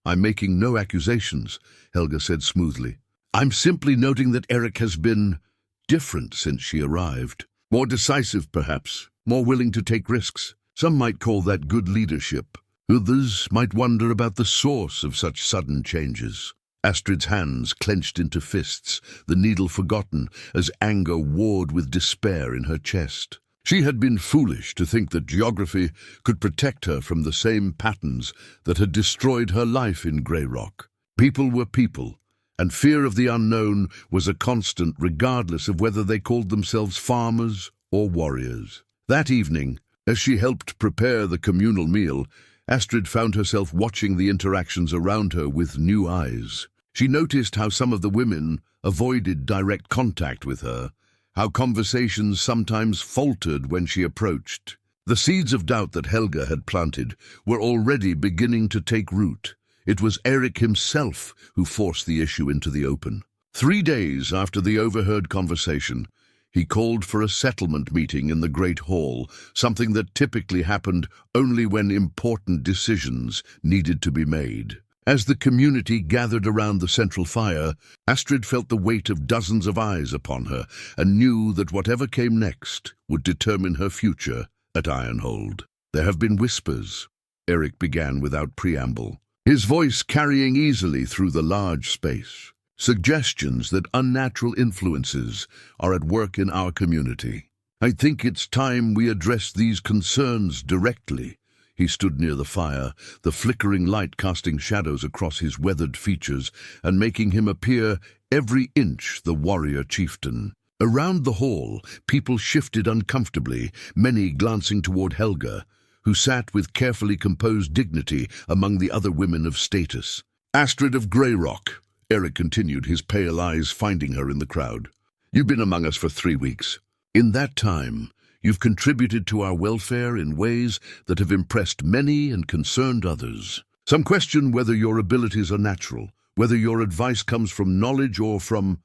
"I'm making no accusations," Helga said smoothly. "I'm simply noting that Eirik has been different since she arrived. More decisive, perhaps. More willing to take risks. Some might call that good leadership. Others might wonder about the source of such sudden changes." Astrid's hands clenched into fists, the needle forgotten, as anger warred with despair in her chest. She had been foolish to think that geography could protect her from the same patterns that had destroyed her life in Grey Rock. People were people, and fear of the unknown was a constant regardless of whether they called themselves farmers or warriors. That evening, as she helped prepare the communal meal, Astrid found herself watching the interactions around her with new eyes. She noticed how some of the women avoided direct contact with her, how conversations sometimes faltered when she approached. The seeds of doubt that Helga had planted were already beginning to take root. It was Eirik himself who forced the issue into the open. 3 days after the overheard conversation, he called for a settlement meeting in the Great Hall, something that typically happened only when important decisions needed to be made. As the community gathered around the central fire, Astrid felt the weight of dozens of eyes upon her and knew that whatever came next would determine her future at Ironhold. "There have been whispers," Eirik began without preamble, his voice carrying easily through the large space. "Suggestions that unnatural influences are at work in our community. I think it's time we address these concerns directly." He stood near the fire, the flickering light casting shadows across his weathered features and making him appear every inch the warrior chieftain. Around the hall, people shifted uncomfortably, many glancing toward Helga, who sat with carefully composed dignity among the other women of status. "Astrid of Grey Rock," Eirik continued, his pale eyes finding her in the crowd. "You've been among us for 3 weeks. In that time, you've contributed to our welfare in ways that have impressed many and concerned others. Some question whether your abilities are natural, whether your advice comes from knowledge or from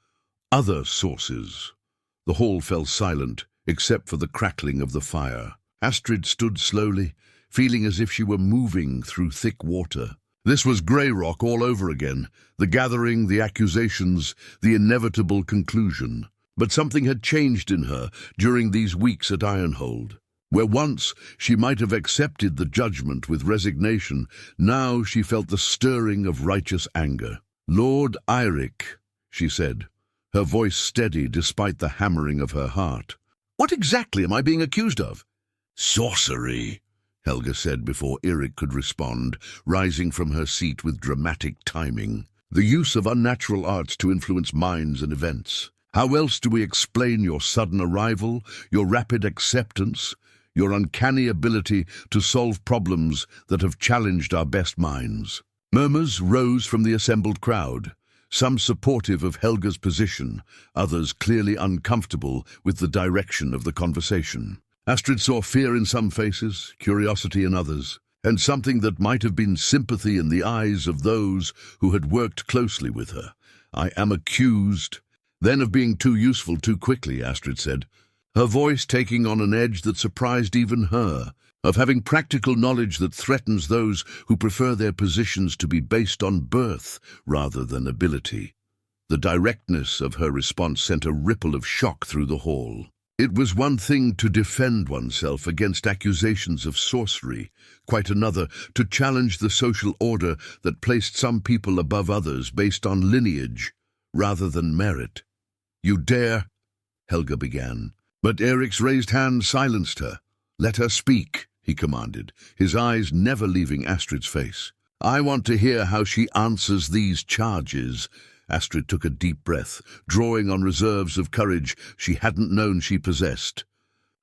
other sources." The hall fell silent, except for the crackling of the fire. Astrid stood slowly, feeling as if she were moving through thick water. This was Grey Rock all over again, the gathering, the accusations, the inevitable conclusion. But something had changed in her during these weeks at Ironhold. Where once she might have accepted the judgment with resignation, now she felt the stirring of righteous anger. "Lord Eirik," she said, her voice steady despite the hammering of her heart. "What exactly am I being accused of?" "Sorcery," Helga said before Eirik could respond, rising from her seat with dramatic timing. "The use of unnatural arts to influence minds and events. How else do we explain your sudden arrival, your rapid acceptance, your uncanny ability to solve problems that have challenged our best minds?" Murmurs rose from the assembled crowd, some supportive of Helga's position, others clearly uncomfortable with the direction of the conversation. Astrid saw fear in some faces, curiosity in others, and something that might have been sympathy in the eyes of those who had worked closely with her. "I am accused." Then of being too useful too quickly, Astrid said, her voice taking on an edge that surprised even her, of having practical knowledge that threatens those who prefer their positions to be based on birth rather than ability. The directness of her response sent a ripple of shock through the hall. It was one thing to defend oneself against accusations of sorcery, quite another to challenge the social order that placed some people above others based on lineage rather than merit. "You dare," Helga began, but Eirik's raised hand silenced her. "Let her speak," he commanded, his eyes never leaving Astrid's face. "I want to hear how she answers these charges." Astrid took a deep breath, drawing on reserves of courage she hadn't known she possessed.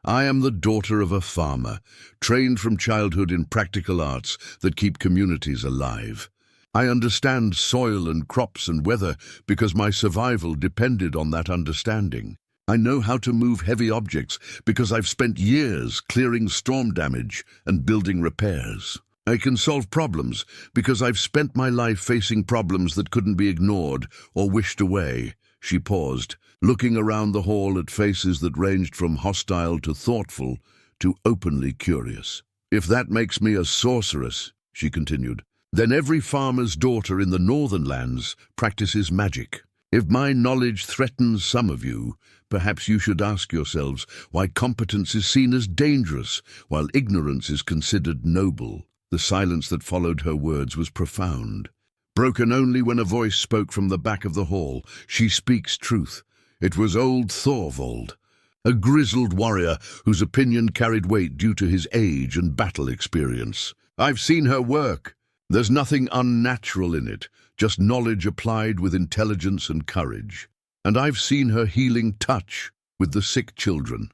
"I am the daughter of a farmer, trained from childhood in practical arts that keep communities alive. I understand soil and crops and weather because my survival depended on that understanding. I know how to move heavy objects because I've spent years clearing storm damage and building repairs. I can solve problems because I've spent my life facing problems that couldn't be ignored or wished away." She paused, looking around the hall at faces that ranged from hostile to thoughtful to openly curious. "If that makes me a sorceress," she continued, "then every farmer's daughter in the northern lands practices magic. If my knowledge threatens some of you, perhaps you should ask yourselves why competence is seen as dangerous while ignorance is considered noble." The silence that followed her words was profound, broken only when a voice spoke from the back of the hall. "She speaks truth." It was old Thorvald, a grizzled warrior whose opinion carried weight due to his age and battle experience. "I've seen her work. There's nothing unnatural in it, just knowledge applied with intelligence and courage. And I've seen her healing touch with the sick children,"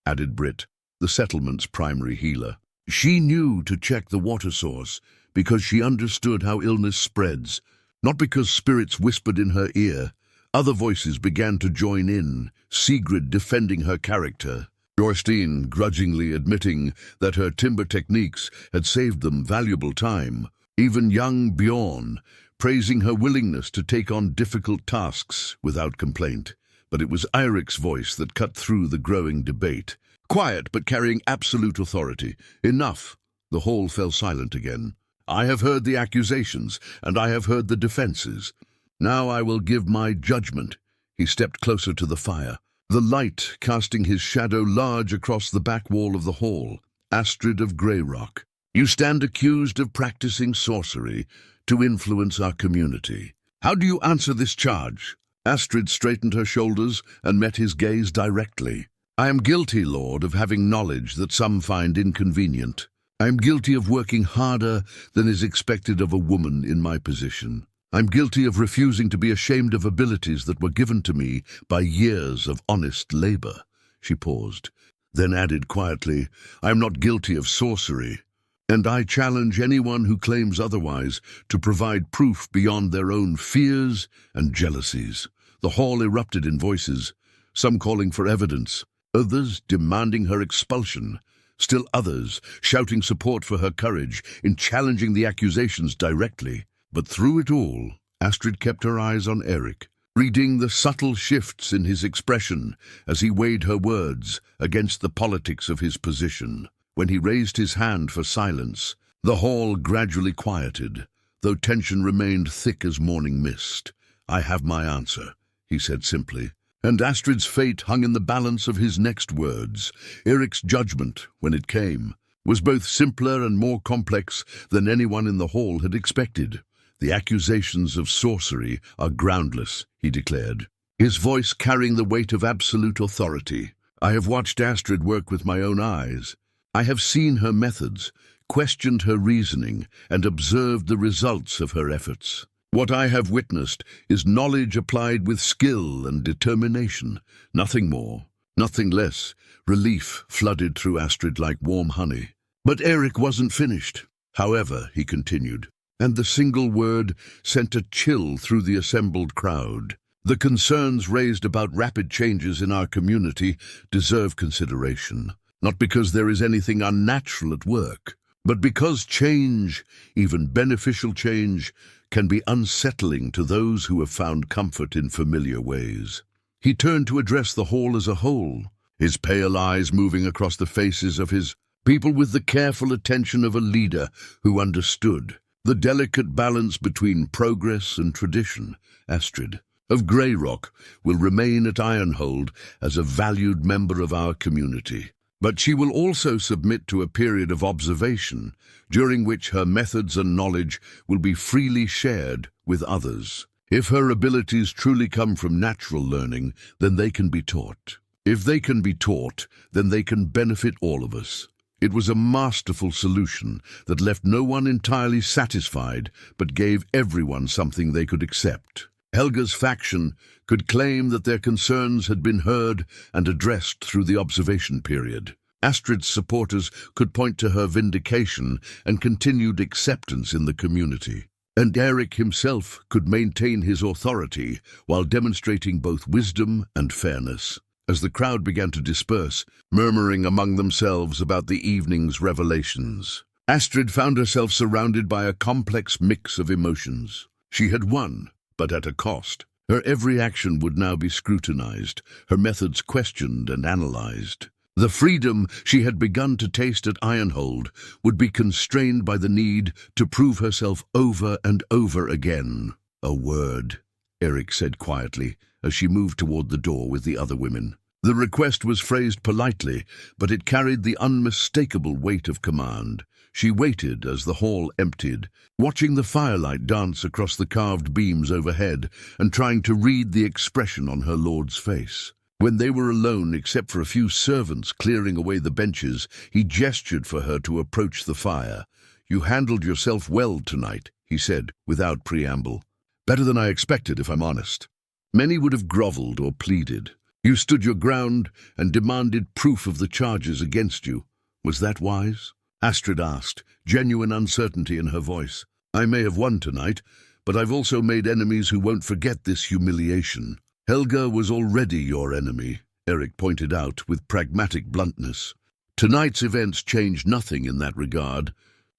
added Britt, the settlement's primary healer. "She knew to check the water source because she understood how illness spreads, not because spirits whispered in her ear." Other voices began to join in, Sigrid defending her character, Jorstein grudgingly admitting that her timber techniques had saved them valuable time, even young Bjorn praising her willingness to take on difficult tasks without complaint. But it was Eirik's voice that cut through the growing debate. Quiet but carrying absolute authority. "Enough." The hall fell silent again. "I have heard the accusations, and I have heard the defenses. Now I will give my judgment." He stepped closer to the fire, the light casting his shadow large across the back wall of the hall. "Astrid of Greyrock, you stand accused of practicing sorcery to influence our community. How do you answer this charge?" Astrid straightened her shoulders and met his gaze directly. "I am guilty, Lord, of having knowledge that some find inconvenient. I am guilty of working harder than is expected of a woman in my position. I'm guilty of refusing to be ashamed of abilities that were given to me by years of honest labor." She paused, then added quietly, "I am not guilty of sorcery, and I challenge anyone who claims otherwise to provide proof beyond their own fears and jealousies." The hall erupted in voices, some calling for evidence, others demanding her expulsion, still others shouting support for her courage in challenging the accusations directly. But through it all, Astrid kept her eyes on Eirik, reading the subtle shifts in his expression as he weighed her words against the politics of his position. When he raised his hand for silence, the hall gradually quieted, though tension remained thick as morning mist. "I have my answer," he said simply. And Astrid's fate hung in the balance of his next words. Eirik's judgment, when it came, was both simpler and more complex than anyone in the hall had expected. "The accusations of sorcery are groundless," he declared, his voice carrying the weight of absolute authority. "I have watched Astrid work with my own eyes. I have seen her methods, questioned her reasoning, and observed the results of her efforts. What I have witnessed is knowledge applied with skill and determination, nothing more, nothing less." Relief flooded through Astrid like warm honey. But Eirik wasn't finished. "However," he continued, and the single word sent a chill through the assembled crowd, "the concerns raised about rapid changes in our community deserve consideration, not because there is anything unnatural at work, but because change, even beneficial change, can be unsettling to those who have found comfort in familiar ways." He turned to address the hall as a whole, his pale eyes moving across the faces of his people with the careful attention of a leader who understood the delicate balance between progress and tradition. "Astrid, of Grey Rock will remain at Ironhold as a valued member of our community. But she will also submit to a period of observation, during which her methods and knowledge will be freely shared with others. If her abilities truly come from natural learning, then they can be taught. If they can be taught, then they can benefit all of us. It was a masterful solution that left no one entirely satisfied, but gave everyone something they could accept. Helga's faction could claim that their concerns had been heard and addressed through the observation period. Astrid's supporters could point to her vindication and continued acceptance in the community. And Eirik himself could maintain his authority while demonstrating both wisdom and fairness. As the crowd began to disperse, murmuring among themselves about the evening's revelations, Astrid found herself surrounded by a complex mix of emotions. She had won, but at a cost. Her every action would now be scrutinized, her methods questioned and analyzed. The freedom she had begun to taste at Ironhold would be constrained by the need to prove herself over and over again. "A word," Eirik said quietly as she moved toward the door with the other women. The request was phrased politely, but it carried the unmistakable weight of command. She waited as the hall emptied, watching the firelight dance across the carved beams overhead and trying to read the expression on her lord's face. When they were alone, except for a few servants clearing away the benches, he gestured for her to approach the fire. "You handled yourself well tonight," he said, without preamble. "Better than I expected, if I'm honest." Many would have groveled or pleaded. "You stood your ground and demanded proof of the charges against you. Was that wise?" Astrid asked, genuine uncertainty in her voice. "I may have won tonight, but I've also made enemies who won't forget this humiliation." "Helga was already your enemy," Eirik pointed out with pragmatic bluntness. Tonight's events changed nothing in that regard,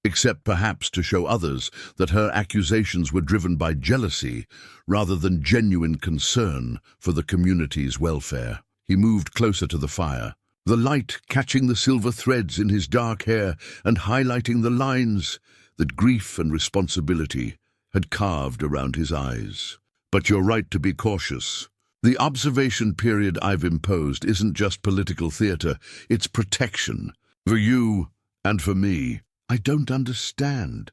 except perhaps to show others that her accusations were driven by jealousy rather than genuine concern for the community's welfare. He moved closer to the fire, the light catching the silver threads in his dark hair and highlighting the lines that grief and responsibility had carved around his eyes. "But you're right to be cautious. The observation period I've imposed isn't just political theater, it's protection. For you and for me." "I don't understand."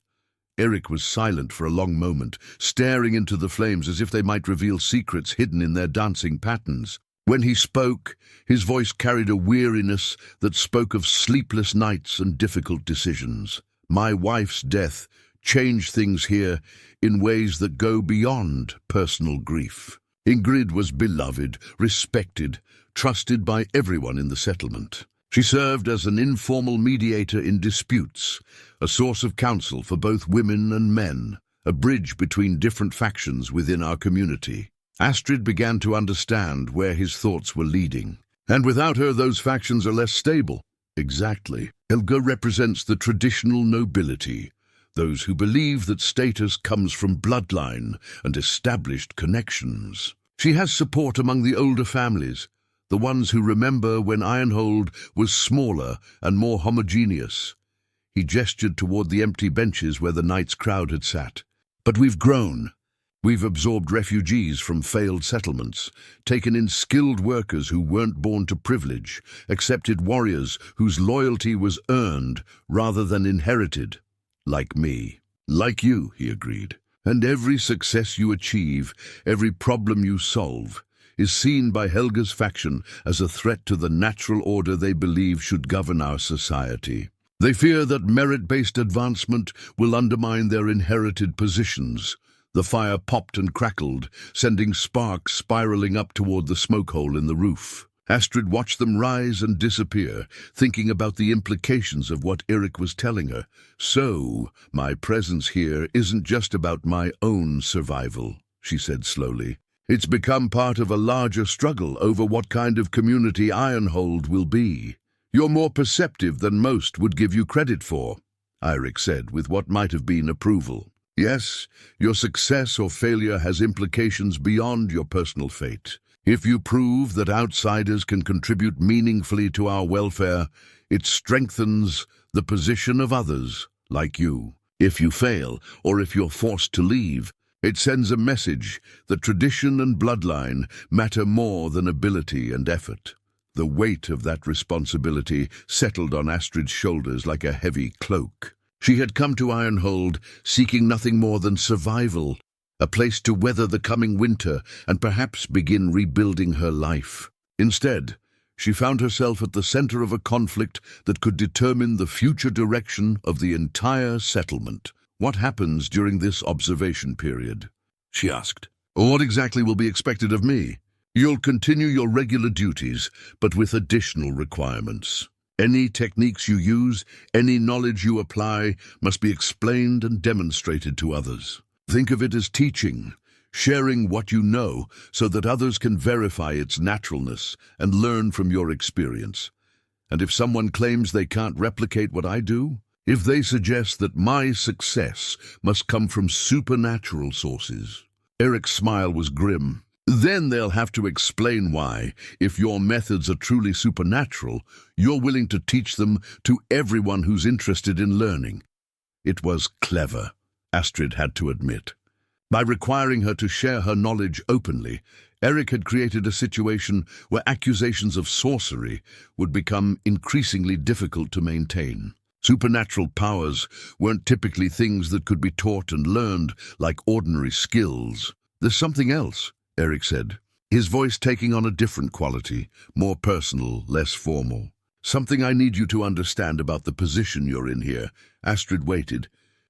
Eirik was silent for a long moment, staring into the flames as if they might reveal secrets hidden in their dancing patterns. When he spoke, his voice carried a weariness that spoke of sleepless nights and difficult decisions. "My wife's death changed things here in ways that go beyond personal grief. Ingrid was beloved, respected, trusted by everyone in the settlement. She served as an informal mediator in disputes, a source of counsel for both women and men, a bridge between different factions within our community." Astrid began to understand where his thoughts were leading. "And without her, those factions are less stable." "Exactly. Helga represents the traditional nobility, those who believe that status comes from bloodline and established connections. She has support among the older families, the ones who remember when Ironhold was smaller and more homogeneous." He gestured toward the empty benches where the night's crowd had sat. "But we've grown. We've absorbed refugees from failed settlements, taken in skilled workers who weren't born to privilege, accepted warriors whose loyalty was earned rather than inherited. Like me." "Like you," he agreed. "And every success you achieve, every problem you solve, is seen by Helga's faction as a threat to the natural order they believe should govern our society. They fear that merit-based advancement will undermine their inherited positions." The fire popped and crackled, sending sparks spiraling up toward the smoke hole in the roof. Astrid watched them rise and disappear, thinking about the implications of what Eirik was telling her. "So, my presence here isn't just about my own survival," she said slowly. "It's become part of a larger struggle over what kind of community Ironhold will be. You're more perceptive than most would give you credit for," Eirik said with what might have been approval. "Yes, your success or failure has implications beyond your personal fate. If you prove that outsiders can contribute meaningfully to our welfare, it strengthens the position of others, like you. If you fail, or if you're forced to leave, It sends a message that tradition and bloodline matter more than ability and effort. The weight of that responsibility settled on Astrid's shoulders like a heavy cloak. She had come to Ironhold seeking nothing more than survival, a place to weather the coming winter and perhaps begin rebuilding her life. Instead, she found herself at the center of a conflict that could determine the future direction of the entire settlement. "What happens during this observation period?" she asked. "What exactly will be expected of me?" "You'll continue your regular duties, but with additional requirements. Any techniques you use, any knowledge you apply, must be explained and demonstrated to others. Think of it as teaching, sharing what you know so that others can verify its naturalness and learn from your experience. And if someone claims they can't replicate what I do, if they suggest that my success must come from supernatural sources." Eirik's smile was grim. "Then they'll have to explain why, if your methods are truly supernatural, you're willing to teach them to everyone who's interested in learning." It was clever, Astrid had to admit. By requiring her to share her knowledge openly, Eirik had created a situation where accusations of sorcery would become increasingly difficult to maintain. Supernatural powers weren't typically things that could be taught and learned like ordinary skills. "There's something else," Eirik said, his voice taking on a different quality, more personal, less formal. "Something I need you to understand about the position you're in here." Astrid waited,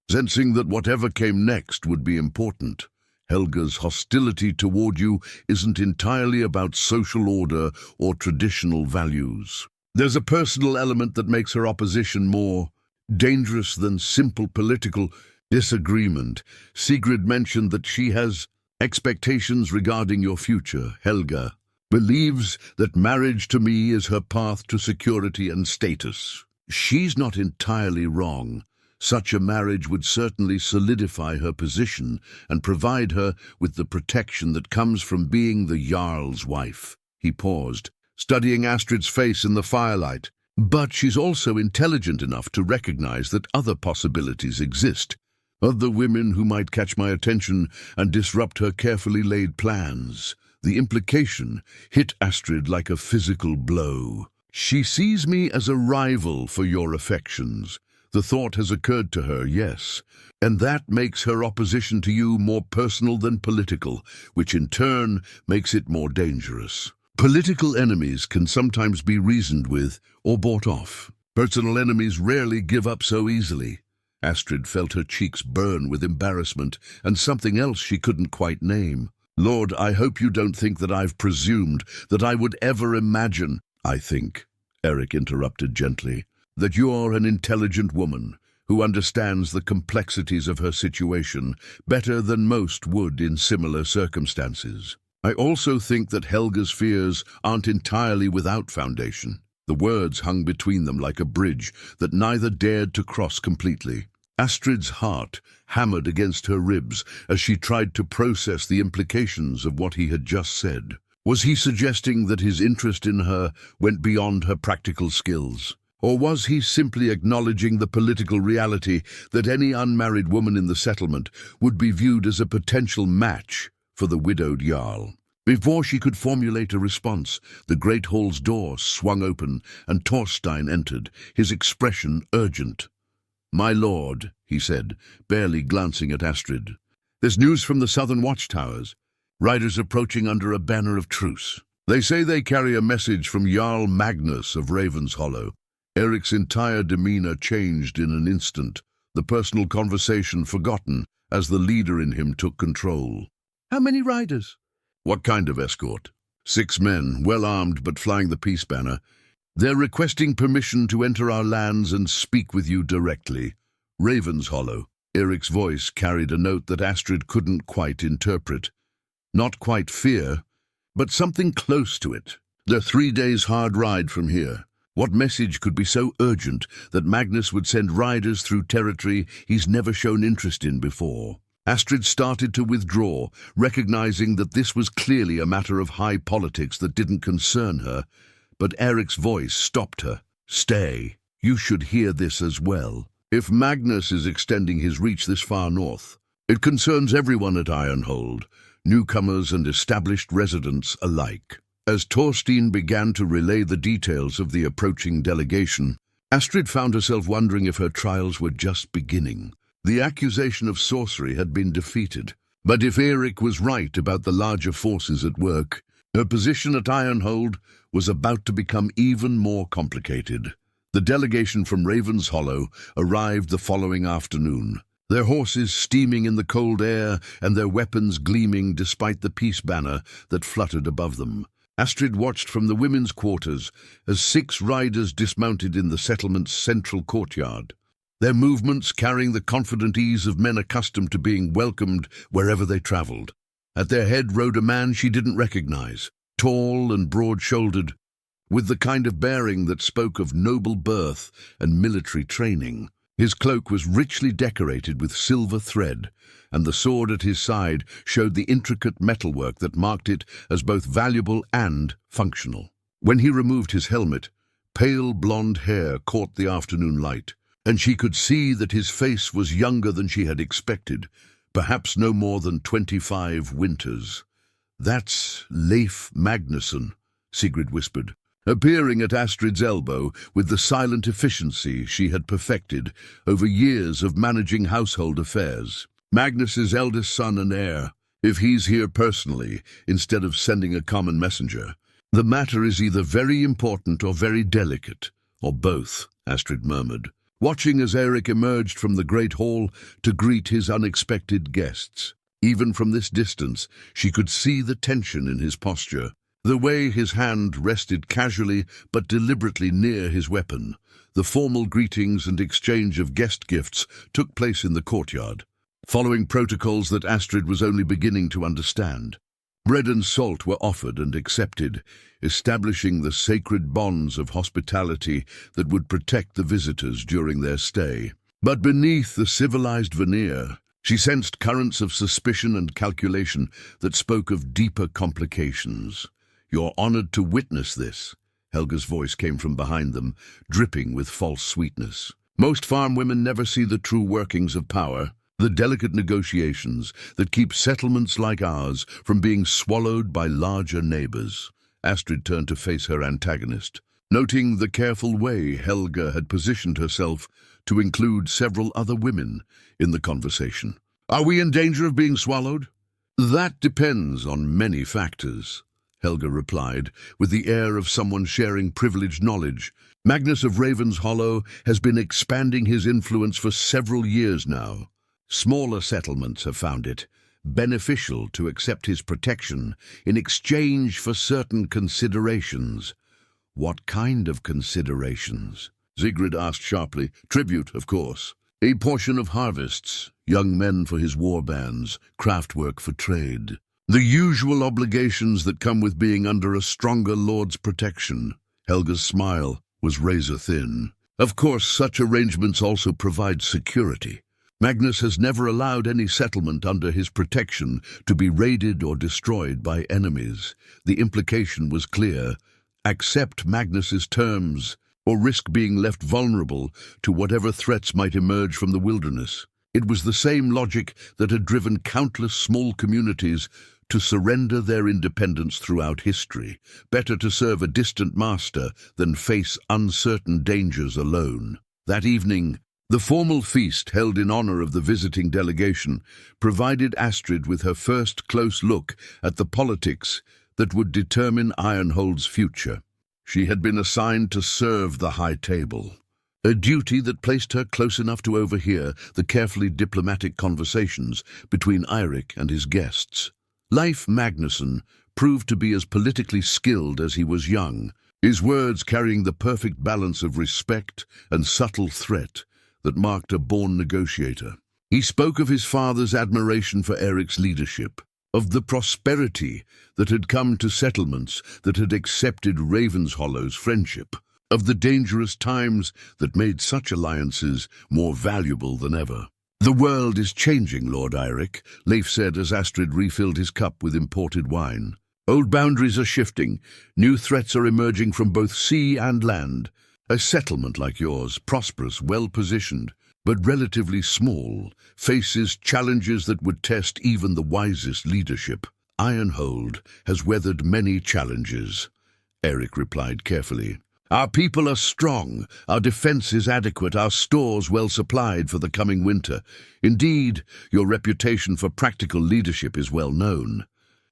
sensing that whatever came next would be important. Helga's hostility toward you isn't entirely about social order or traditional values. There's a personal element that makes her opposition more dangerous than simple political disagreement. Sigrid mentioned that she has expectations regarding your future. Helga believes that marriage to me is her path to security and status. She's not entirely wrong. Such a marriage would certainly solidify her position and provide her with the protection that comes from being the Jarl's wife. He paused, studying Astrid's face in the firelight. "But she's also intelligent enough to recognize that other possibilities exist. Other women who might catch my attention and disrupt her carefully laid plans." The implication hit Astrid like a physical blow. "She sees me as a rival for your affections." The thought has occurred to her, yes, and that makes her opposition to you more personal than political, which in turn makes it more dangerous. Political enemies can sometimes be reasoned with or bought off. Personal enemies rarely give up so easily. Astrid felt her cheeks burn with embarrassment and something else she couldn't quite name. "Lord, I hope you don't think that I've presumed, that I would ever imagine." "I think," Eirik interrupted gently, "that you're an intelligent woman who understands the complexities of her situation better than most would in similar circumstances. I also think that Helga's fears aren't entirely without foundation." The words hung between them like a bridge that neither dared to cross completely. Astrid's heart hammered against her ribs as she tried to process the implications of what he had just said. Was he suggesting that his interest in her went beyond her practical skills? Or was he simply acknowledging the political reality that any unmarried woman in the settlement would be viewed as a potential match for the widowed Jarl? Before she could formulate a response, the great hall's door swung open and Thorstein entered, his expression urgent. "My lord," he said, barely glancing at Astrid. "There's news from the southern watchtowers. Riders approaching under a banner of truce. They say they carry a message from Jarl Magnus of Raven's Hollow." Eirik's entire demeanor changed in an instant, the personal conversation forgotten as the leader in him took control. "How many riders?" "What kind of escort?" "6 men, well armed but flying the peace banner. They're requesting permission to enter our lands and speak with you directly. Raven's Hollow." Eirik's voice carried a note that Astrid couldn't quite interpret. Not quite fear, but something close to it. "They're 3 days' hard ride from here." What message could be so urgent that Magnus would send riders through territory he's never shown interest in before? Astrid started to withdraw, recognizing that this was clearly a matter of high politics that didn't concern her. But Eirik's voice stopped her. "Stay. You should hear this as well. If Magnus is extending his reach this far north, It concerns everyone at Ironhold, newcomers and established residents alike. As Thorstein began to relay the details of the approaching delegation, Astrid found herself wondering if her trials were just beginning. The accusation of sorcery had been defeated, but if Eirik was right about the larger forces at work, her position at Ironhold was about to become even more complicated. The delegation from Raven's Hollow arrived the following afternoon, their horses steaming in the cold air and their weapons gleaming despite the peace banner that fluttered above them. Astrid watched from the women's quarters as 6 riders dismounted in the settlement's central courtyard, their movements carrying the confident ease of men accustomed to being welcomed wherever they traveled. At their head rode a man she didn't recognize, tall and broad-shouldered, with the kind of bearing that spoke of noble birth and military training. His cloak was richly decorated with silver thread, and the sword at his side showed the intricate metalwork that marked it as both valuable and functional. When he removed his helmet, pale blonde hair caught the afternoon light, and she could see that his face was younger than she had expected, perhaps no more than 25 winters. "That's Leif Magnusson," Sigrid whispered, appearing at Astrid's elbow with the silent efficiency she had perfected over years of managing household affairs. "Magnus's eldest son and heir, if he's here personally instead of sending a common messenger. The matter is either very important or very delicate, or both," Astrid murmured, watching as Eirik emerged from the great hall to greet his unexpected guests. Even from this distance, she could see the tension in his posture, the way his hand rested casually but deliberately near his weapon. The formal greetings and exchange of guest gifts took place in the courtyard, following protocols that Astrid was only beginning to understand. Bread and salt were offered and accepted, establishing the sacred bonds of hospitality that would protect the visitors during their stay. But beneath the civilized veneer, she sensed currents of suspicion and calculation that spoke of deeper complications. "You're honored to witness this," Helga's voice came from behind them, dripping with false sweetness. "Most farm women never see the true workings of power, the delicate negotiations that keep settlements like ours from being swallowed by larger neighbors." Astrid turned to face her antagonist, noting the careful way Helga had positioned herself to include several other women in the conversation. "Are we in danger of being swallowed?" "That depends on many factors," Helga replied, with the air of someone sharing privileged knowledge. "Magnus of Raven's Hollow has been expanding his influence for several years now. Smaller settlements have found it beneficial to accept his protection in exchange for certain considerations." "What kind of considerations?" Sigrid asked sharply. "Tribute, of course. A portion of harvests, young men for his war bands, craftwork for trade. The usual obligations that come with being under a stronger lord's protection." Helga's smile was razor-thin. "Of course, such arrangements also provide security. Magnus has never allowed any settlement under his protection to be raided or destroyed by enemies. The implication was clear: accept Magnus's terms, or risk being left vulnerable to whatever threats might emerge from the wilderness. It was the same logic that had driven countless small communities to surrender their independence throughout history. Better to serve a distant master than face uncertain dangers alone. That evening, the formal feast held in honor of the visiting delegation provided Astrid with her first close look at the politics that would determine Ironhold's future. She had been assigned to serve the high table, a duty that placed her close enough to overhear the carefully diplomatic conversations between Eirik and his guests. Leif Magnusson proved to be as politically skilled as he was young, his words carrying the perfect balance of respect and subtle threat that marked a born negotiator. He spoke of his father's admiration for Eirik's leadership, of the prosperity that had come to settlements that had accepted Ravenshollow's friendship, of the dangerous times that made such alliances more valuable than ever. "The world is changing, Lord Eirik," Leif said as Astrid refilled his cup with imported wine. "Old boundaries are shifting. New threats are emerging from both sea and land. A settlement like yours, prosperous, well-positioned, but relatively small, faces challenges that would test even the wisest leadership. Ironhold has weathered many challenges, Eirik replied carefully. Our people are strong, our defense is adequate, our stores well supplied for the coming winter. Indeed, your reputation for practical leadership is well known.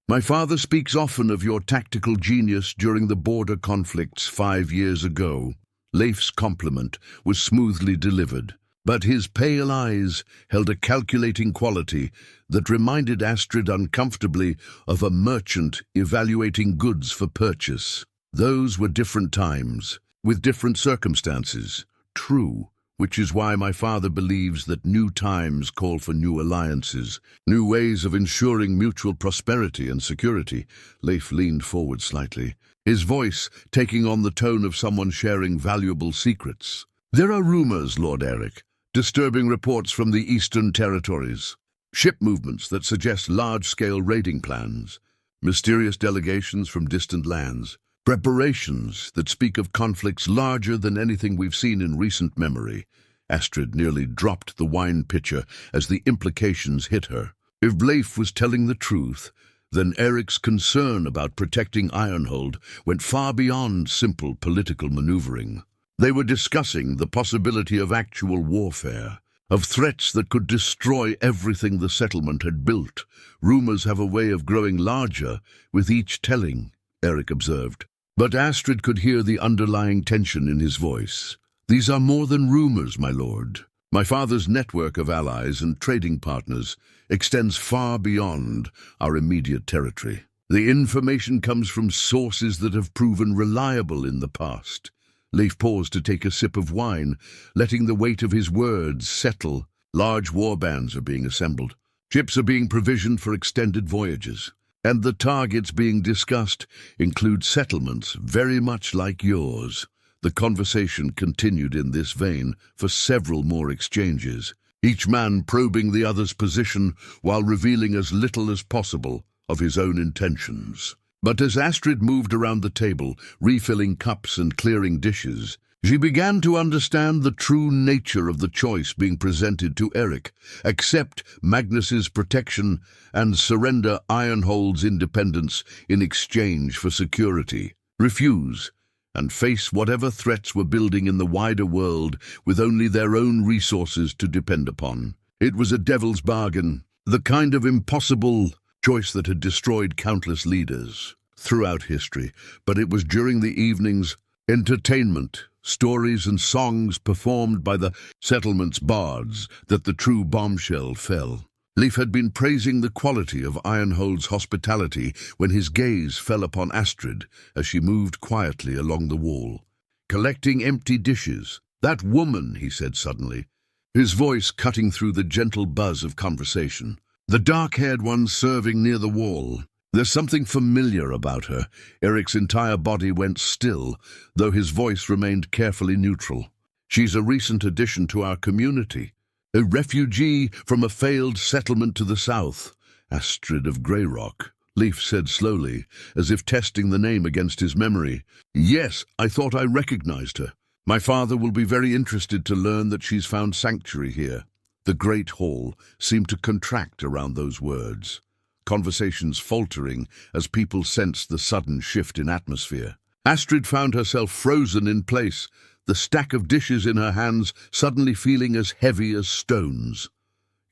My father speaks often of your tactical genius during the border conflicts 5 years ago. Leif's compliment was smoothly delivered, but his pale eyes held a calculating quality that reminded Astrid uncomfortably of a merchant evaluating goods for purchase. Those were different times, with different circumstances. True, which is why my father believes that new times call for new alliances, new ways of ensuring mutual prosperity and security. Leif leaned forward slightly, his voice taking on the tone of someone sharing valuable secrets. There are rumors, Lord Eirik, disturbing reports from the Eastern Territories. Ship movements that suggest large-scale raiding plans, mysterious delegations from distant lands, preparations that speak of conflicts larger than anything we've seen in recent memory. Astrid nearly dropped the wine pitcher as the implications hit her. If Leif was telling the truth, then Eirik's concern about protecting Ironhold went far beyond simple political maneuvering. They were discussing the possibility of actual warfare, of threats that could destroy everything the settlement had built. Rumors have a way of growing larger with each telling, Eirik observed. But Astrid could hear the underlying tension in his voice. These are more than rumors, my lord. My father's network of allies and trading partners extends far beyond our immediate territory. The information comes from sources that have proven reliable in the past. Leif paused to take a sip of wine, letting the weight of his words settle. Large warbands are being assembled. Ships are being provisioned for extended voyages. And the targets being discussed include settlements very much like yours. The conversation continued in this vein for several more exchanges, each man probing the other's position while revealing as little as possible of his own intentions. But as Astrid moved around the table, refilling cups and clearing dishes, she began to understand the true nature of the choice being presented to Eirik: accept Magnus's protection and surrender Ironhold's independence in exchange for security. Refuse and face whatever threats were building in the wider world with only their own resources to depend upon. It was a devil's bargain, the kind of impossible choice that had destroyed countless leaders throughout history. But it was during the evening's entertainment, stories and songs performed by the settlement's bards that the true bombshell fell. Leif had been praising the quality of Ironhold's hospitality when his gaze fell upon Astrid as she moved quietly along the wall, collecting empty dishes. That woman, he said suddenly, his voice cutting through the gentle buzz of conversation. The dark-haired one serving near the wall. There's something familiar about her. Eirik's entire body went still, though his voice remained carefully neutral. She's a recent addition to our community, a refugee from a failed settlement to the south. Astrid of Greyrock, Leif said slowly, as if testing the name against his memory. Yes, I thought I recognized her. My father will be very interested to learn that she's found sanctuary here. The great hall seemed to contract around those words, conversations faltering as people sensed the sudden shift in atmosphere. Astrid found herself frozen in place, the stack of dishes in her hands suddenly feeling as heavy as stones.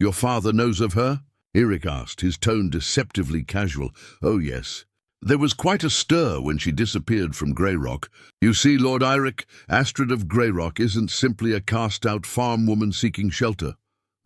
Your father knows of her? Eirik asked, his tone deceptively casual. Oh, yes. There was quite a stir when she disappeared from Greyrock. You see, Lord Eirik, Astrid of Greyrock isn't simply a cast-out farm woman seeking shelter.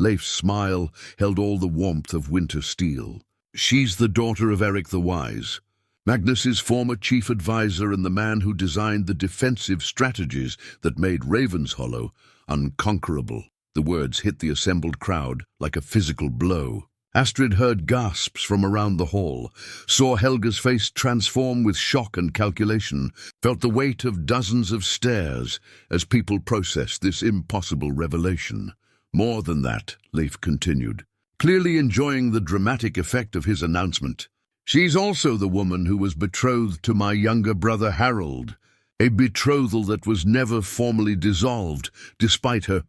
Leif's smile held all the warmth of winter steel. She's the daughter of Eirik the Wise, Magnus's former chief advisor and the man who designed the defensive strategies that made Ravenshollow unconquerable. The words hit the assembled crowd like a physical blow. Astrid heard gasps from around the hall, saw Helga's face transform with shock and calculation, felt the weight of dozens of stares as people processed this impossible revelation. More than that, Leif continued, clearly enjoying the dramatic effect of his announcement. She's also the woman who was betrothed to my younger brother Harold, a betrothal that was never formally dissolved, despite her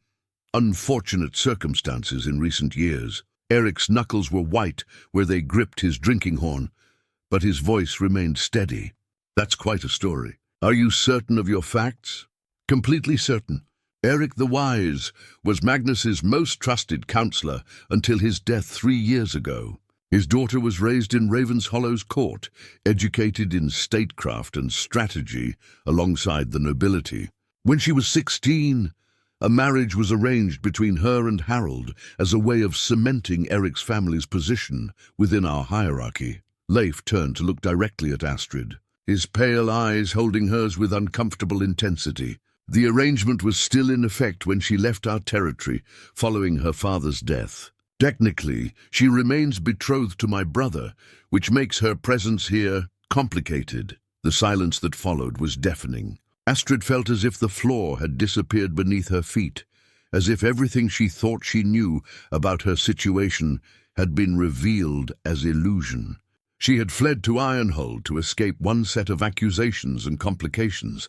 unfortunate circumstances in recent years. Eirik's knuckles were white where they gripped his drinking horn, but his voice remained steady. That's quite a story. Are you certain of your facts? Completely certain. Eirik the Wise was Magnus's most trusted counselor until his death 3 years ago. His daughter was raised in Hollow's court, educated in statecraft and strategy alongside the nobility. When she was 16, a marriage was arranged between her and Harold as a way of cementing Eirik's family's position within our hierarchy. Leif turned to look directly at Astrid, his pale eyes holding hers with uncomfortable intensity. The arrangement was still in effect when she left our territory following her father's death. Technically, she remains betrothed to my brother, which makes her presence here complicated. The silence that followed was deafening. Astrid felt as if the floor had disappeared beneath her feet, as if everything she thought she knew about her situation had been revealed as illusion. She had fled to Ironhold to escape one set of accusations and complications,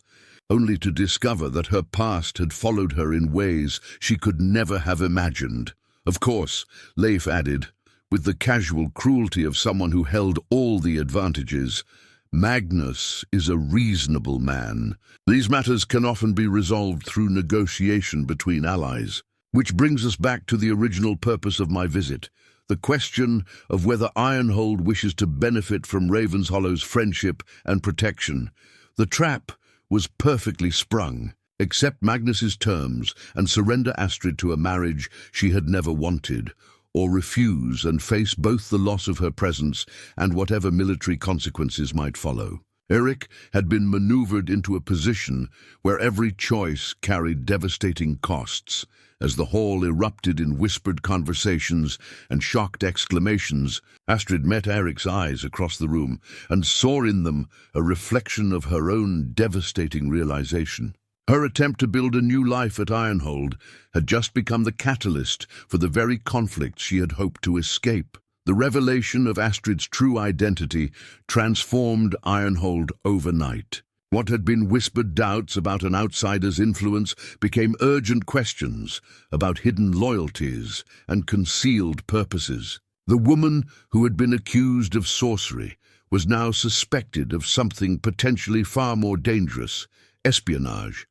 only to discover that her past had followed her in ways she could never have imagined. Of course, Leif added, with the casual cruelty of someone who held all the advantages, Magnus is a reasonable man. These matters can often be resolved through negotiation between allies. Which brings us back to the original purpose of my visit, the question of whether Ironhold wishes to benefit from Hollow's friendship and protection. The trap was perfectly sprung. Accept Magnus's terms and surrender Astrid to a marriage she had never wanted, or refuse and face both the loss of her presence and whatever military consequences might follow. Eirik had been maneuvered into a position where every choice carried devastating costs. As the hall erupted in whispered conversations and shocked exclamations, Astrid met Eirik's eyes across the room and saw in them a reflection of her own devastating realization. Her attempt to build a new life at Ironhold had just become the catalyst for the very conflict she had hoped to escape. The revelation of Astrid's true identity transformed Ironhold overnight. What had been whispered doubts about an outsider's influence became urgent questions about hidden loyalties and concealed purposes. The woman who had been accused of sorcery was now suspected of something potentially far more dangerous: espionage.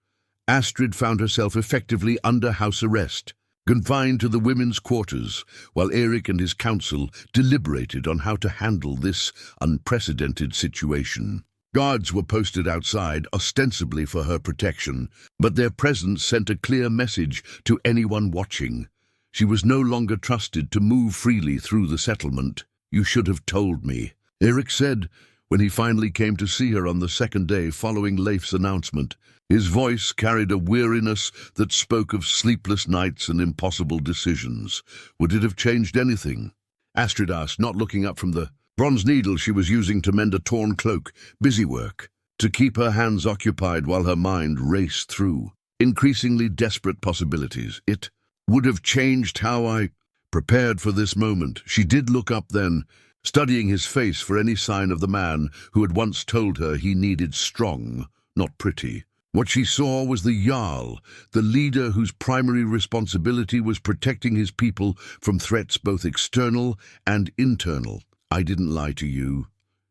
Astrid found herself effectively under house arrest, confined to the women's quarters, while Eirik and his council deliberated on how to handle this unprecedented situation. Guards were posted outside, ostensibly for her protection, but their presence sent a clear message to anyone watching. She was no longer trusted to move freely through the settlement. "You should have told me," Eirik said when he finally came to see her on the second day following Leif's announcement. His voice carried a weariness that spoke of sleepless nights and impossible decisions. "Would it have changed anything?" Astrid asked, not looking up from the bronze needle she was using to mend a torn cloak. Busy work, to keep her hands occupied while her mind raced through increasingly desperate possibilities. "It would have changed how I prepared for this moment." She did look up then, studying his face for any sign of the man who had once told her he needed strong, not pretty. What she saw was the Jarl, the leader whose primary responsibility was protecting his people from threats both external and internal. "I didn't lie to you,"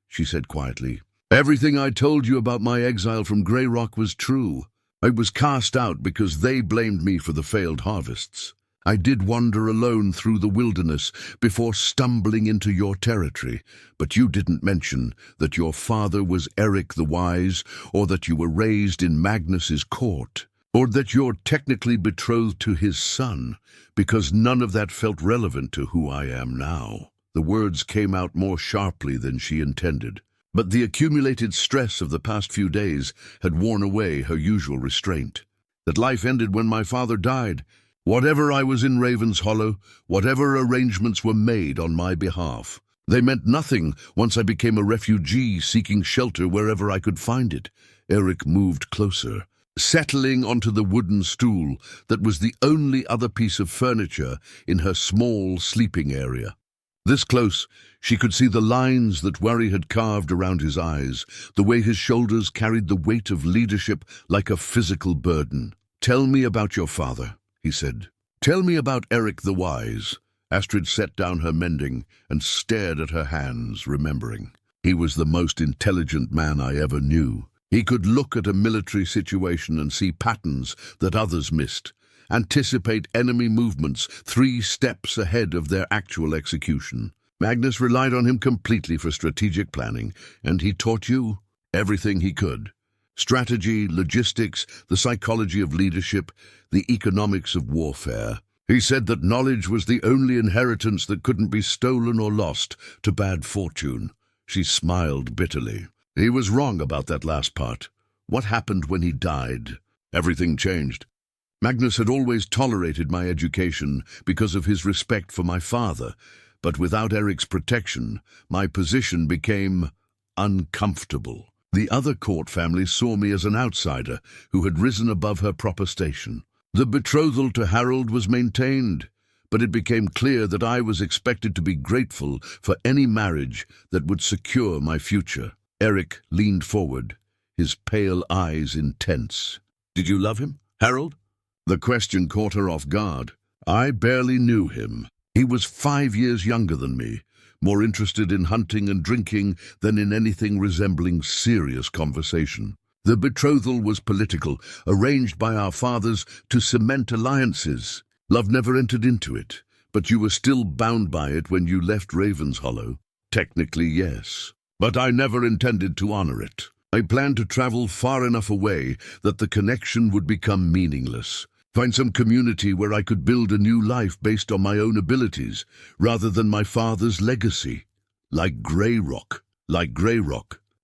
she said quietly. "Everything I told you about my exile from Grey Rock was true. I was cast out because they blamed me for the failed harvests. I did wander alone through the wilderness before stumbling into your territory, but you didn't mention that your father was Eirik the Wise, or that you were raised in Magnus's court, or that you're technically betrothed to his son, because none of that felt relevant to who I am now." The words came out more sharply than she intended, but the accumulated stress of the past few days had worn away her usual restraint. "That life ended when my father died. Whatever I was in Hollow, whatever arrangements were made on my behalf, they meant nothing once I became a refugee seeking shelter wherever I could find it." Eirik moved closer, settling onto the wooden stool that was the only other piece of furniture in her small sleeping area. This close, she could see the lines that worry had carved around his eyes, the way his shoulders carried the weight of leadership like a physical burden. "Tell me about your father," he said. Tell me about Eirik the Wise. Astrid set down her mending and stared at her hands, remembering. He was the most intelligent man I ever knew. He could look at a military situation and see patterns that others missed, anticipate enemy movements 3 steps ahead of their actual execution. Magnus relied on him completely for strategic planning, and he taught you everything he could. Strategy, logistics, the psychology of leadership, the economics of warfare. He said that knowledge was the only inheritance that couldn't be stolen or lost to bad fortune. She smiled bitterly. He was wrong about that last part. What happened when he died? Everything changed. Magnus had always tolerated my education because of his respect for my father, but without Eirik's protection, my position became uncomfortable. The other court families saw me as an outsider who had risen above her proper station. The betrothal to Harold was maintained, but it became clear that I was expected to be grateful for any marriage that would secure my future. Eirik leaned forward, his pale eyes intense. Did you love him, Harold? The question caught her off guard. I barely knew him. He was 5 years younger than me, more interested in hunting and drinking than in anything resembling serious conversation. The betrothal was political, arranged by our fathers to cement alliances. Love never entered into it, but you were still bound by it when you left Ravenshollow. Technically, yes, but I never intended to honor it. I planned to travel far enough away that the connection would become meaningless. Find some community where I could build a new life based on my own abilities, rather than my father's legacy. Like Grey Rock.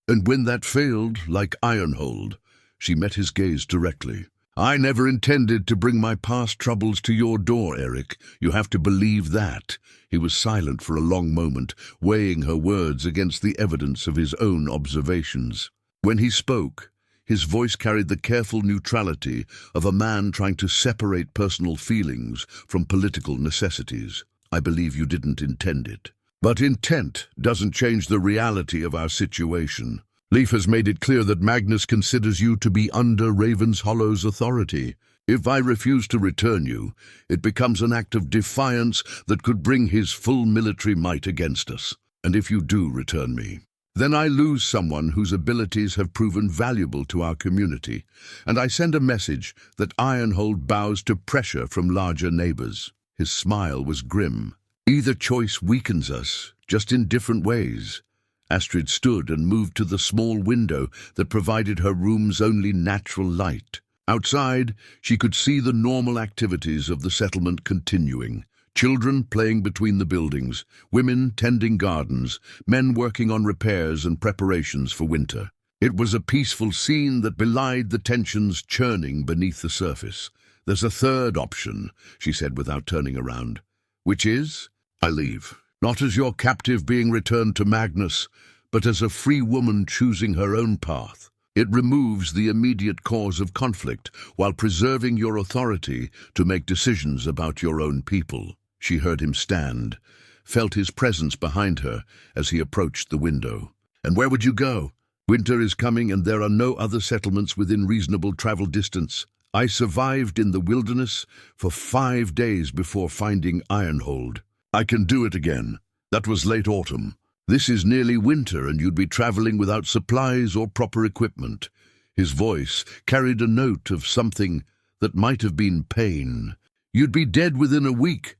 And when that failed, like Ironhold. She met his gaze directly. I never intended to bring my past troubles to your door, Eirik. You have to believe that. He was silent for a long moment, weighing her words against the evidence of his own observations. When he spoke, his voice carried the careful neutrality of a man trying to separate personal feelings from political necessities. I believe you didn't intend it. But intent doesn't change the reality of our situation. Leif has made it clear that Magnus considers you to be under Ravenshallow's authority. If I refuse to return you, it becomes an act of defiance that could bring his full military might against us. And if you do return me, then I lose someone whose abilities have proven valuable to our community, and I send a message that Ironhold bows to pressure from larger neighbors. His smile was grim. Either choice weakens us, just in different ways. Astrid stood and moved to the small window that provided her room's only natural light. Outside, she could see the normal activities of the settlement continuing. Children playing between the buildings, women tending gardens, men working on repairs and preparations for winter. It was a peaceful scene that belied the tensions churning beneath the surface. There's a third option, she said without turning around. Which is? I leave. Not as your captive being returned to Magnus, but as a free woman choosing her own path. It removes the immediate cause of conflict while preserving your authority to make decisions about your own people. She heard him stand, felt his presence behind her as he approached the window. And where would you go? Winter is coming and there are no other settlements within reasonable travel distance. I survived in the wilderness for 5 days before finding Ironhold. I can do it again. That was late autumn. This is nearly winter and you'd be traveling without supplies or proper equipment. His voice carried a note of something that might have been pain. You'd be dead within a week.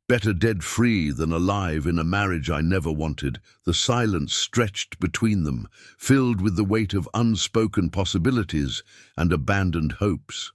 Better dead free than alive in a marriage I never wanted. The silence stretched between them, filled with the weight of unspoken possibilities and abandoned hopes.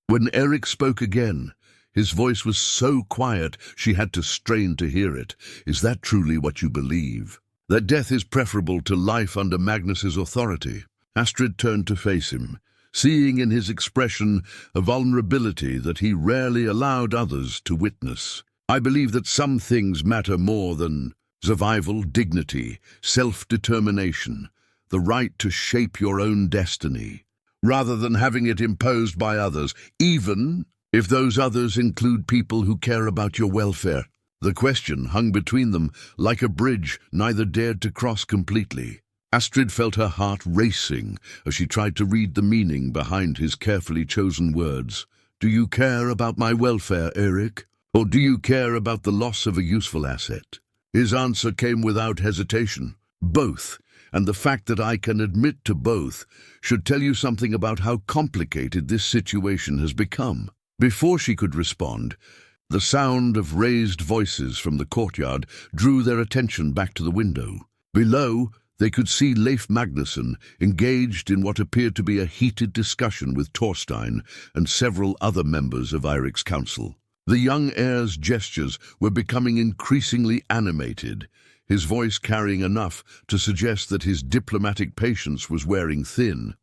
When Eirik spoke again, his voice was so quiet she had to strain to hear it. Is that truly what you believe? That death is preferable to life under Magnus's authority? Astrid turned to face him, seeing in his expression a vulnerability that he rarely allowed others to witness. I believe that some things matter more than survival, dignity, self-determination, the right to shape your own destiny, rather than having it imposed by others, even if those others include people who care about your welfare. The question hung between them like a bridge neither dared to cross completely. Astrid felt her heart racing as she tried to read the meaning behind his carefully chosen words. Do you care about my welfare, Eirik? Or do you care about the loss of a useful asset? His answer came without hesitation. Both, and the fact that I can admit to both should tell you something about how complicated this situation has become. Before she could respond, the sound of raised voices from the courtyard drew their attention back to the window. Below, they could see Leif Magnusson engaged in what appeared to be a heated discussion with Thorstein and several other members of Eirik's council. The young heir's gestures were becoming increasingly animated, his voice carrying enough to suggest that his diplomatic patience was wearing thin.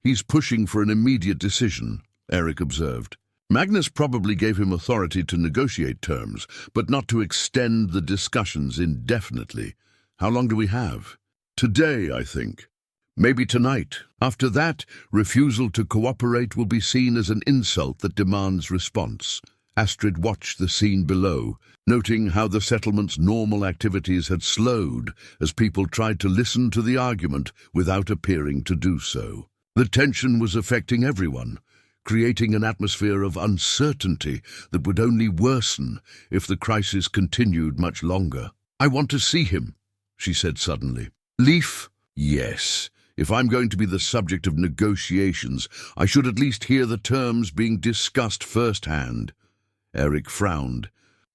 "He's pushing for an immediate decision," Eirik observed. Magnus probably gave him authority to negotiate terms, but not to extend the discussions indefinitely. How long do we have? Today, I think. Maybe tonight. After that, refusal to cooperate will be seen as an insult that demands response. Astrid watched the scene below, noting how the settlement's normal activities had slowed as people tried to listen to the argument without appearing to do so. The tension was affecting everyone, creating an atmosphere of uncertainty that would only worsen if the crisis continued much longer. "I want to see him," she said suddenly. "Leif?" "Yes. If I'm going to be the subject of negotiations, I should at least hear the terms being discussed firsthand." Eirik frowned.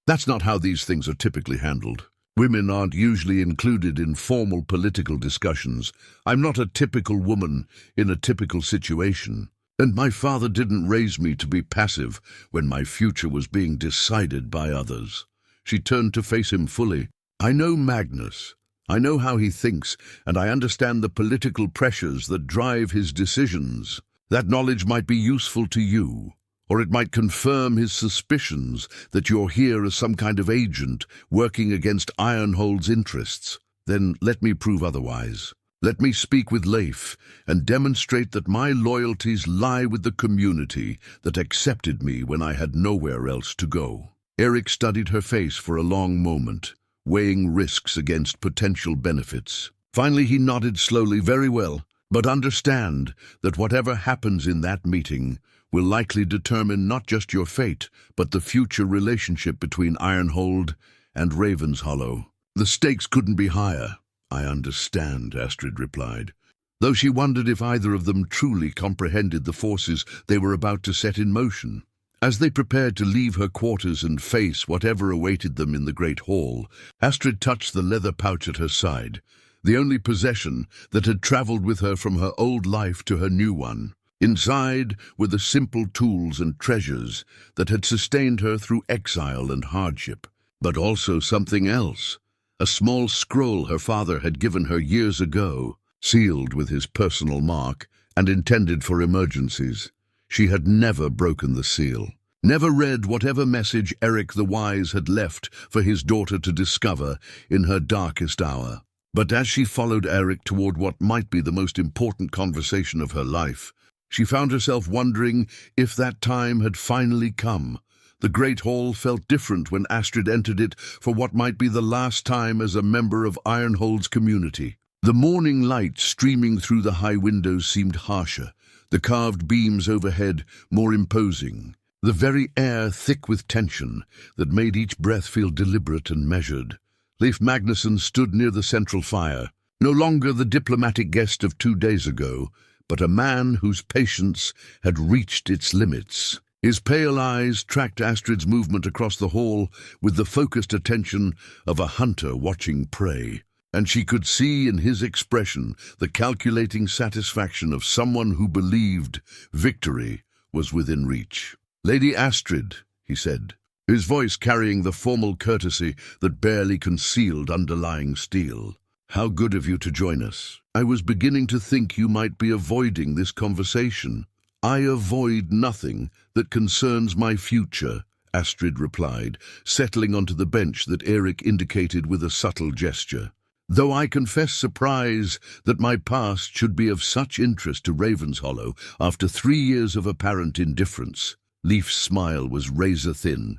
"That's not how these things are typically handled. Women aren't usually included in formal political discussions. I'm not a typical woman in a typical situation. And my father didn't raise me to be passive when my future was being decided by others." She turned to face him fully. "I know Magnus. I know how he thinks, and I understand the political pressures that drive his decisions. That knowledge might be useful to you, or it might confirm his suspicions that you're here as some kind of agent working against Ironhold's interests. Then let me prove otherwise. Let me speak with Leif and demonstrate that my loyalties lie with the community that accepted me when I had nowhere else to go." Eirik studied her face for a long moment, weighing risks against potential benefits. Finally he nodded slowly. "Very well, but understand that whatever happens in that meeting will likely determine not just your fate, but the future relationship between Ironhold and Ravenshollow. The stakes couldn't be higher." "I understand," Astrid replied, though she wondered if either of them truly comprehended the forces they were about to set in motion. As they prepared to leave her quarters and face whatever awaited them in the great hall, Astrid touched the leather pouch at her side, the only possession that had traveled with her from her old life to her new one. Inside were the simple tools and treasures that had sustained her through exile and hardship, but also something else, a small scroll her father had given her years ago, sealed with his personal mark and intended for emergencies. She had never broken the seal, never read whatever message Eirik the Wise had left for his daughter to discover in her darkest hour. But as she followed Eirik toward what might be the most important conversation of her life, she found herself wondering if that time had finally come. The great hall felt different when Astrid entered it for what might be the last time as a member of Ironhold's community. The morning light streaming through the high windows seemed harsher, the carved beams overhead more imposing, the very air thick with tension that made each breath feel deliberate and measured. Leif Magnusson stood near the central fire, no longer the diplomatic guest of 2 days ago, but a man whose patience had reached its limits. His pale eyes tracked Astrid's movement across the hall with the focused attention of a hunter watching prey, and she could see in his expression the calculating satisfaction of someone who believed victory was within reach. "Lady Astrid," he said, his voice carrying the formal courtesy that barely concealed underlying steel. "How good of you to join us. I was beginning to think you might be avoiding this conversation." "I avoid nothing that concerns my future," Astrid replied, settling onto the bench that Eirik indicated with a subtle gesture. "Though I confess surprise that my past should be of such interest to Ravenshollow after 3 years of apparent indifference." Leif's smile was razor-thin.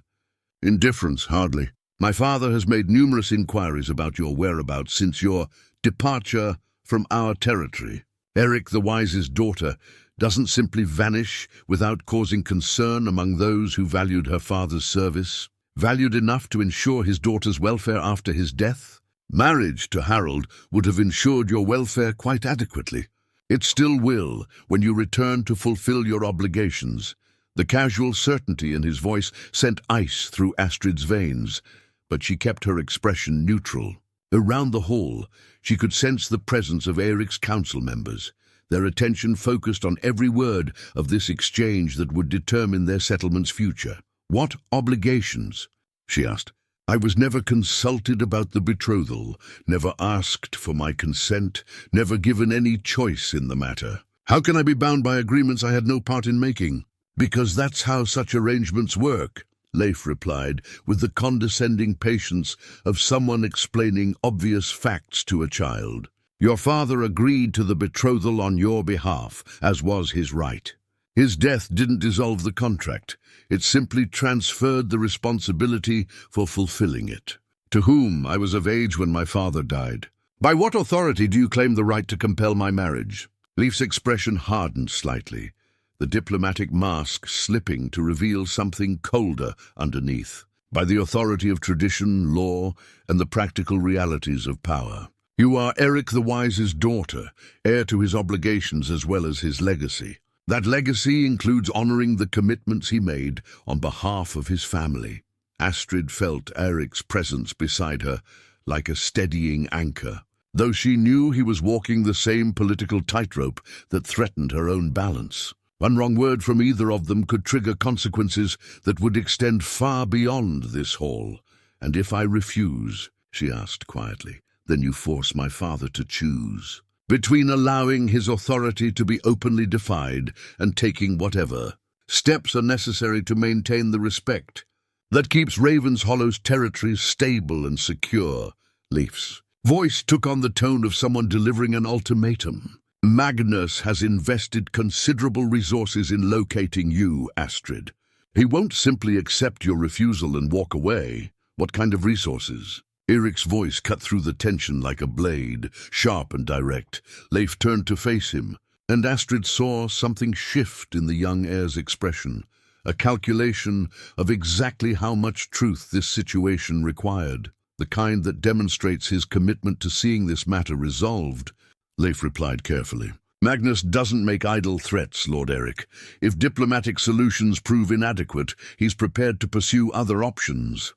"Indifference, hardly. My father has made numerous inquiries about your whereabouts since your departure from our territory. Eirik the Wise's daughter doesn't simply vanish without causing concern among those who valued her father's service, valued enough to ensure his daughter's welfare after his death. Marriage to Harold would have ensured your welfare quite adequately. It still will when you return to fulfill your obligations. The casual certainty in his voice sent ice through Astrid's veins, but she kept her expression neutral. Around the hall, she could sense the presence of Eirik's council members, their attention focused on every word of this exchange that would determine their settlement's future. "What obligations?" she asked. "I was never consulted about the betrothal, never asked for my consent, never given any choice in the matter. How can I be bound by agreements I had no part in making?" "Because that's how such arrangements work," Leif replied, with the condescending patience of someone explaining obvious facts to a child. "Your father agreed to the betrothal on your behalf, as was his right. His death didn't dissolve the contract. It simply transferred the responsibility for fulfilling it. To whom I was of age when my father died. By what authority do you claim the right to compel my marriage?" Leif's expression hardened slightly, the diplomatic mask slipping to reveal something colder underneath. "By the authority of tradition, law, and the practical realities of power. You are Eirik the Wise's daughter, heir to his obligations as well as his legacy. That legacy includes honoring the commitments he made on behalf of his family." Astrid felt Eirik's presence beside her like a steadying anchor, though she knew he was walking the same political tightrope that threatened her own balance. One wrong word from either of them could trigger consequences that would extend far beyond this hall. "And if I refuse," she asked quietly, "then you force my father to choose between allowing his authority to be openly defied and taking whatever steps are necessary to maintain the respect that keeps Ravenshallow's territories stable and secure." Leif's voice took on the tone of someone delivering an ultimatum. "Magnus has invested considerable resources in locating you, Astrid. He won't simply accept your refusal and walk away." "What kind of resources?" Eirik's voice cut through the tension like a blade, sharp and direct. Leif turned to face him, and Astrid saw something shift in the young heir's expression, a calculation of exactly how much truth this situation required, the kind that demonstrates his commitment to seeing this matter resolved. Leif replied carefully. "Magnus doesn't make idle threats, Lord Eirik. If diplomatic solutions prove inadequate, he's prepared to pursue other options.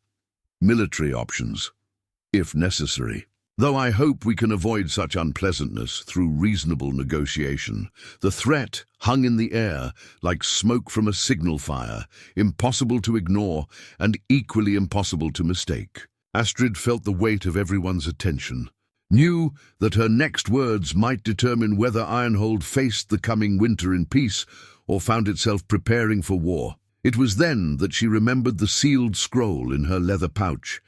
Military options, if necessary. Though I hope we can avoid such unpleasantness through reasonable negotiation. The threat hung in the air like smoke from a signal fire, impossible to ignore and equally impossible to mistake." Astrid felt the weight of everyone's attention, knew that her next words might determine whether Ironhold faced the coming winter in peace or found itself preparing for war. It was then that she remembered the sealed scroll in her leather pouch,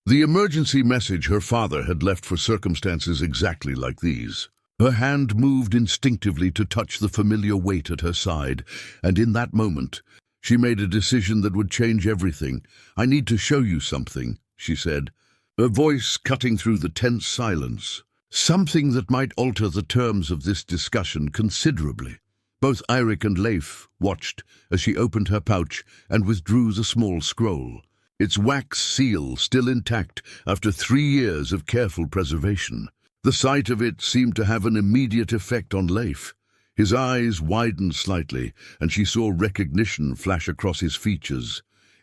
the emergency message her father had left for circumstances exactly like these. Her hand moved instinctively to touch the familiar weight at her side, and in that moment, she made a decision that would change everything. "I need to show you something," she said, her voice cutting through the tense silence. "Something that might alter the terms of this discussion considerably." Both Eirik and Leif watched as she opened her pouch and withdrew the small scroll, its wax seal still intact after 3 years of careful preservation. The sight of it seemed to have an immediate effect on Leif. His eyes widened slightly, and she saw recognition flash across his features.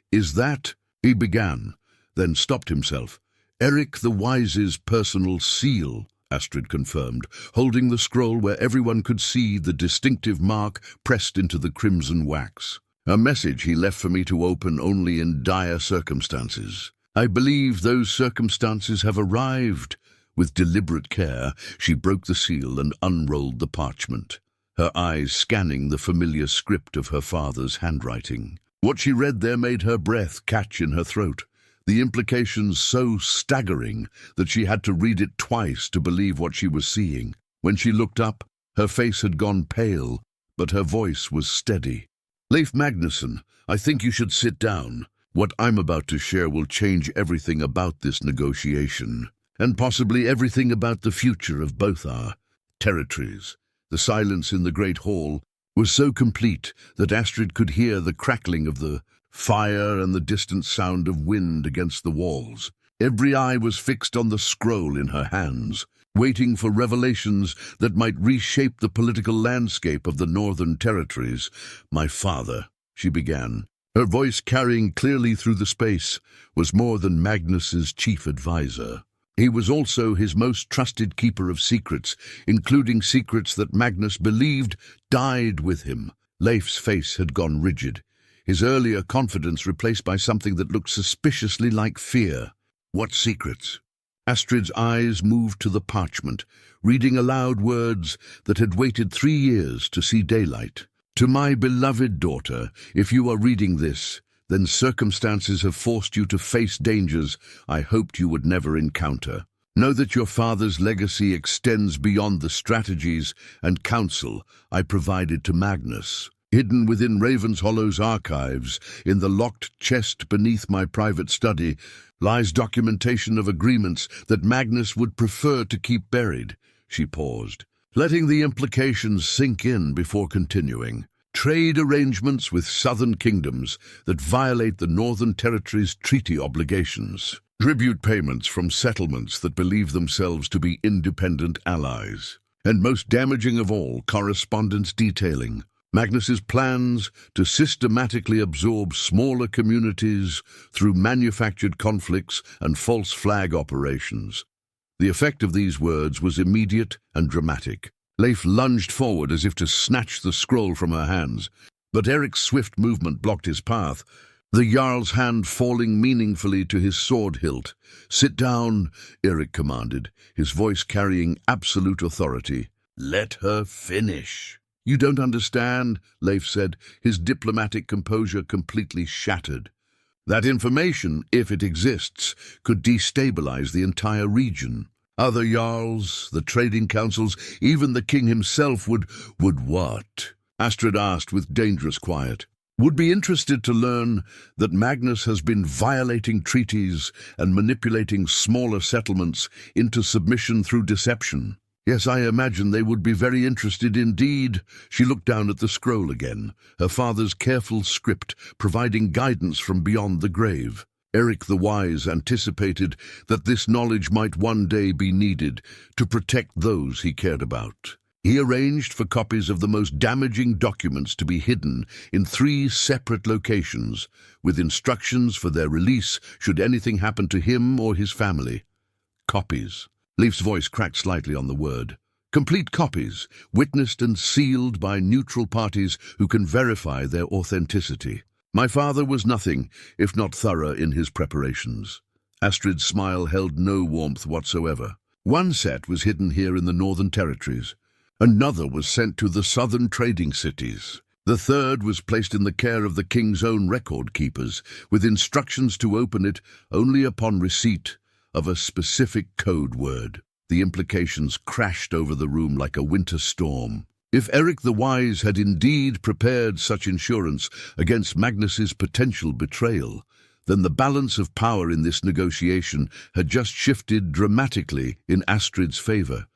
"Is that—" he began, then stopped himself. "Eirik the Wise's personal seal," Astrid confirmed, holding the scroll where everyone could see the distinctive mark pressed into the crimson wax. "A message he left for me to open only in dire circumstances. I believe those circumstances have arrived." With deliberate care, she broke the seal and unrolled the parchment, her eyes scanning the familiar script of her father's handwriting. What she read there made her breath catch in her throat, the implications so staggering that she had to read it twice to believe what she was seeing. When she looked up, her face had gone pale, but her voice was steady. "Leif Magnusson, I think you should sit down. What I'm about to share will change everything about this negotiation, and possibly everything about the future of both our territories." The silence in the great hall was so complete that Astrid could hear the crackling of the fire and the distant sound of wind against the walls. Every eye was fixed on the scroll in her hands, waiting for revelations that might reshape the political landscape of the Northern Territories. "My father," she began, her voice carrying clearly through the space, "was more than Magnus's chief advisor. He was also his most trusted keeper of secrets, including secrets that Magnus believed died with him." Leif's face had gone rigid, his earlier confidence replaced by something that looked suspiciously like fear. "What secrets?" Astrid's eyes moved to the parchment, reading aloud words that had waited 3 years to see daylight. "To my beloved daughter, if you are reading this, then circumstances have forced you to face dangers I hoped you would never encounter. Know that your father's legacy extends beyond the strategies and counsel I provided to Magnus. Hidden within Ravenhollow's archives, in the locked chest beneath my private study, lies documentation of agreements that Magnus would prefer to keep buried." She paused, letting the implications sink in before continuing. "Trade arrangements with southern kingdoms that violate the Northern Territories' treaty obligations. Tribute payments from settlements that believe themselves to be independent allies. And most damaging of all, correspondence detailing Magnus's plans to systematically absorb smaller communities through manufactured conflicts and false flag operations." The effect of these words was immediate and dramatic. Leif lunged forward as if to snatch the scroll from her hands, but Eirik's swift movement blocked his path, the Jarl's hand falling meaningfully to his sword hilt. "Sit down," Eirik commanded, his voice carrying absolute authority. "Let her finish." "You don't understand," Leif said, his diplomatic composure completely shattered. "That information, if it exists, could destabilize the entire region. Other Jarls, the trading councils, even the king himself would what?" Astrid asked with dangerous quiet. "Would be interested to learn that Magnus has been violating treaties and manipulating smaller settlements into submission through deception. Yes, I imagine they would be very interested indeed." She looked down at the scroll again, her father's careful script providing guidance from beyond the grave. Eirik the Wise anticipated that this knowledge might one day be needed to protect those he cared about. He arranged for copies of the most damaging documents to be hidden in 3 separate locations, with instructions for their release should anything happen to him or his family. Copies. Leif's voice cracked slightly on the word. "Complete copies, witnessed and sealed by neutral parties who can verify their authenticity." My father was nothing if not thorough in his preparations. Astrid's smile held no warmth whatsoever. "One set was hidden here in the Northern Territories. Another was sent to the southern trading cities. The third was placed in the care of the king's own record keepers, with instructions to open it only upon receipt of a specific code word." The implications crashed over the room like a winter storm. If Eirik the Wise had indeed prepared such insurance against Magnus's potential betrayal, then the balance of power in this negotiation had just shifted dramatically in Astrid's favor.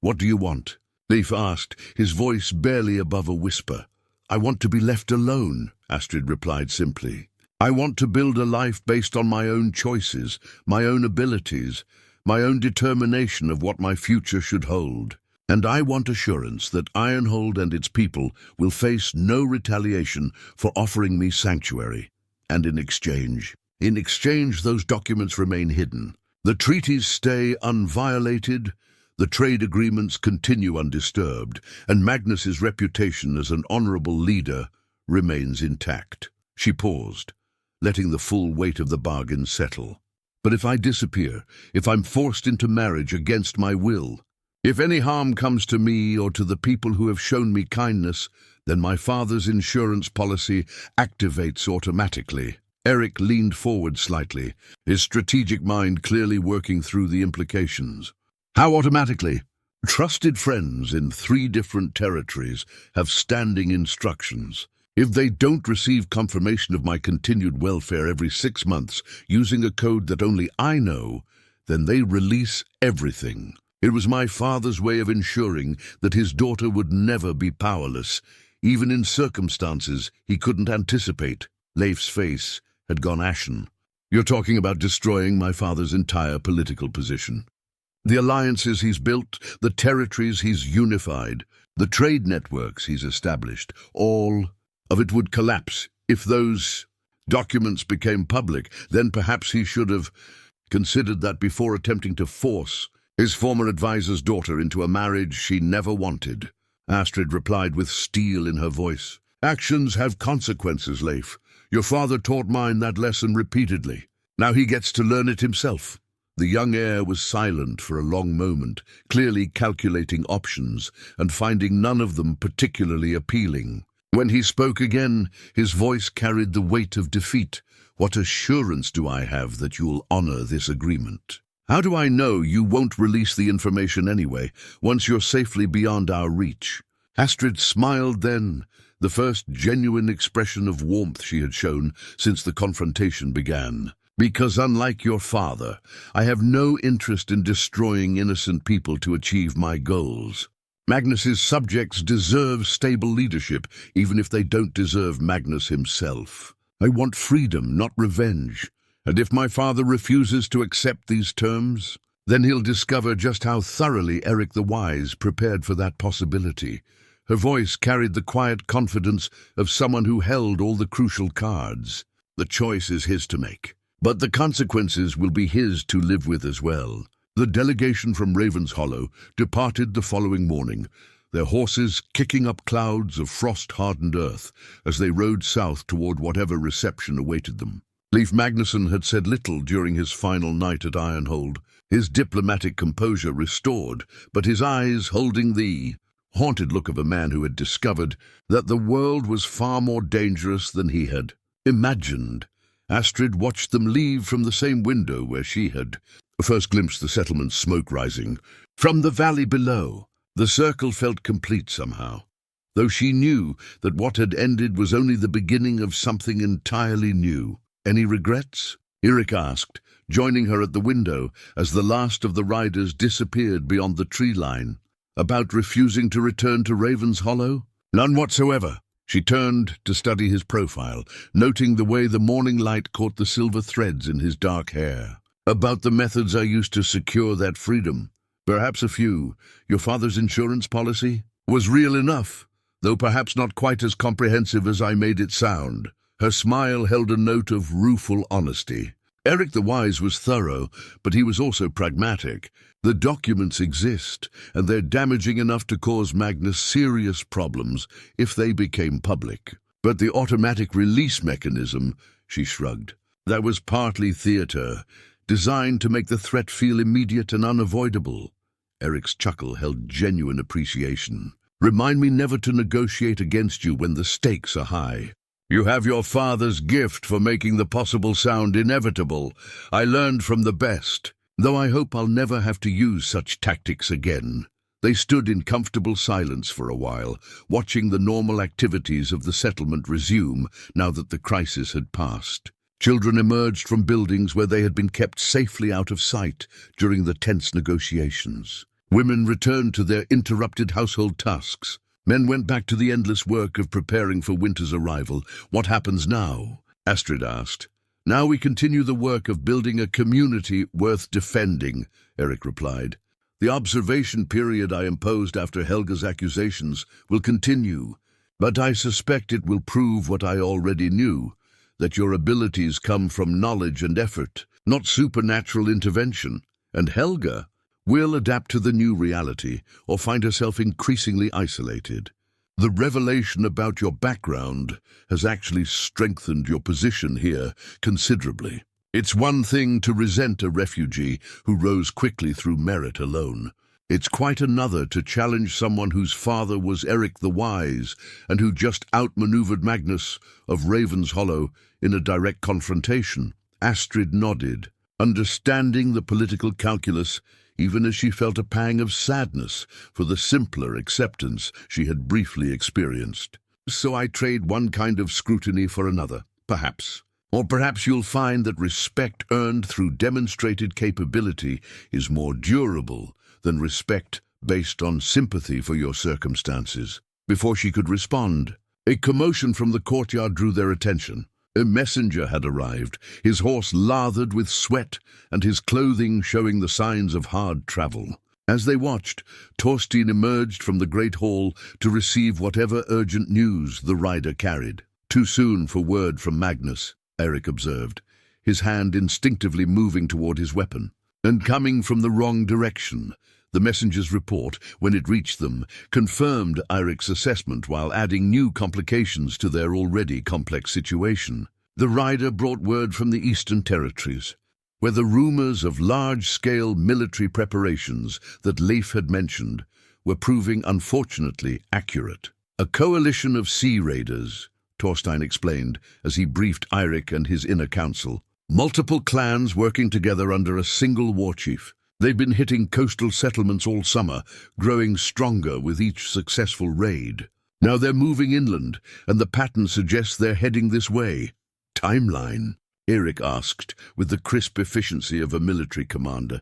"What do you want?" Leif asked, his voice barely above a whisper. "I want to be left alone," Astrid replied simply. "I want to build a life based on my own choices, my own abilities, my own determination of what my future should hold. And I want assurance that Ironhold and its people will face no retaliation for offering me sanctuary. And in exchange, those documents remain hidden. The treaties stay unviolated, the trade agreements continue undisturbed, and Magnus's reputation as an honorable leader remains intact." She paused, letting the full weight of the bargain settle. "But if I disappear, if I'm forced into marriage against my will, if any harm comes to me or to the people who have shown me kindness, then my father's insurance policy activates automatically." Eirik leaned forward slightly, his strategic mind clearly working through the implications. "How automatically?" "Trusted friends in 3 different territories have standing instructions. If they don't receive confirmation of my continued welfare every 6 months using a code that only I know, then they release everything. It was my father's way of ensuring that his daughter would never be powerless, even in circumstances he couldn't anticipate. Leif's face had gone ashen. "You're talking about destroying my father's entire political position. The alliances he's built, the territories he's unified, the trade networks he's established, all of it would collapse if those documents became public. Then perhaps he should have considered that before attempting to force his former advisor's daughter into a marriage she never wanted." Astrid replied with steel in her voice. "Actions have consequences, Leif. Your father taught mine that lesson repeatedly. Now he gets to learn it himself." The young heir was silent for a long moment, clearly calculating options and finding none of them particularly appealing. When he spoke again, his voice carried the weight of defeat. "What assurance do I have that you'll honor this agreement? How do I know you won't release the information anyway, once you're safely beyond our reach?" Astrid smiled then, the first genuine expression of warmth she had shown since the confrontation began. "Because unlike your father, I have no interest in destroying innocent people to achieve my goals. Magnus's subjects deserve stable leadership, even if they don't deserve Magnus himself. I want freedom, not revenge. And if my father refuses to accept these terms, then he'll discover just how thoroughly Eirik the Wise prepared for that possibility." Her voice carried the quiet confidence of someone who held all the crucial cards. "The choice is his to make, but the consequences will be his to live with as well." The delegation from Raven's Hollow departed the following morning, their horses kicking up clouds of frost-hardened earth as they rode south toward whatever reception awaited them. Leif Magnusson had said little during his final night at Ironhold, his diplomatic composure restored, but his eyes holding the haunted look of a man who had discovered that the world was far more dangerous than he had imagined. Astrid watched them leave from the same window where she had first glimpsed the settlement's smoke rising. From the valley below, the circle felt complete somehow, though she knew that what had ended was only the beginning of something entirely new. "Any regrets?" Eirik asked, joining her at the window as the last of the riders disappeared beyond the tree line. "About refusing to return to Raven's Hollow?" "None whatsoever." She turned to study his profile, noting the way the morning light caught the silver threads in his dark hair. "About the methods I used to secure that freedom? Perhaps a few. Your father's insurance policy was real enough, though perhaps not quite as comprehensive as I made it sound." Her smile held a note of rueful honesty. Eirik the Wise was thorough, but he was also pragmatic. The documents exist, and they're damaging enough to cause Magnus serious problems if they became public. But the automatic release mechanism, she shrugged, that was partly theater, designed to make the threat feel immediate and unavoidable. Eric's chuckle held genuine appreciation. "Remind me never to negotiate against you when the stakes are high. You have your father's gift for making the possible sound inevitable. I learned from the best, though I hope I'll never have to use such tactics again." They stood in comfortable silence for a while, watching the normal activities of the settlement resume now that the crisis had passed. Children emerged from buildings where they had been kept safely out of sight during the tense negotiations. Women returned to their interrupted household tasks. Men went back to the endless work of preparing for winter's arrival. "What happens now?" Astrid asked. "Now we continue the work of building a community worth defending," Eirik replied. "The observation period I imposed after Helga's accusations will continue, but I suspect it will prove what I already knew, that your abilities come from knowledge and effort, not supernatural intervention, and Helga will adapt to the new reality or find herself increasingly isolated. The revelation about your background has actually strengthened your position here considerably. It's one thing to resent a refugee who rose quickly through merit alone. It's quite another to challenge someone whose father was Eirik the Wise and who just outmaneuvered Magnus of Raven's Hollow in a direct confrontation." Astrid nodded, understanding the political calculus, even as she felt a pang of sadness for the simpler acceptance she had briefly experienced. "So I trade one kind of scrutiny for another, perhaps. Or perhaps you'll find that respect earned through demonstrated capability is more durable than respect based on sympathy for your circumstances." Before she could respond, a commotion from the courtyard drew their attention. A messenger had arrived, his horse lathered with sweat and his clothing showing the signs of hard travel. As they watched, Thorstein emerged from the great hall to receive whatever urgent news the rider carried. Too soon for word from Magnus, Eirik observed, his hand instinctively moving toward his weapon. And coming from the wrong direction. The messenger's report, when it reached them, confirmed Eirik's assessment while adding new complications to their already complex situation. The rider brought word from the Eastern Territories, where the rumors of large-scale military preparations that Leif had mentioned were proving unfortunately accurate. A coalition of sea raiders, Thorstein explained as he briefed Eirik and his inner council. Multiple clans working together under a single war chief. They've been hitting coastal settlements all summer, growing stronger with each successful raid. Now they're moving inland, and the pattern suggests they're heading this way. Timeline? Eirik asked, with the crisp efficiency of a military commander.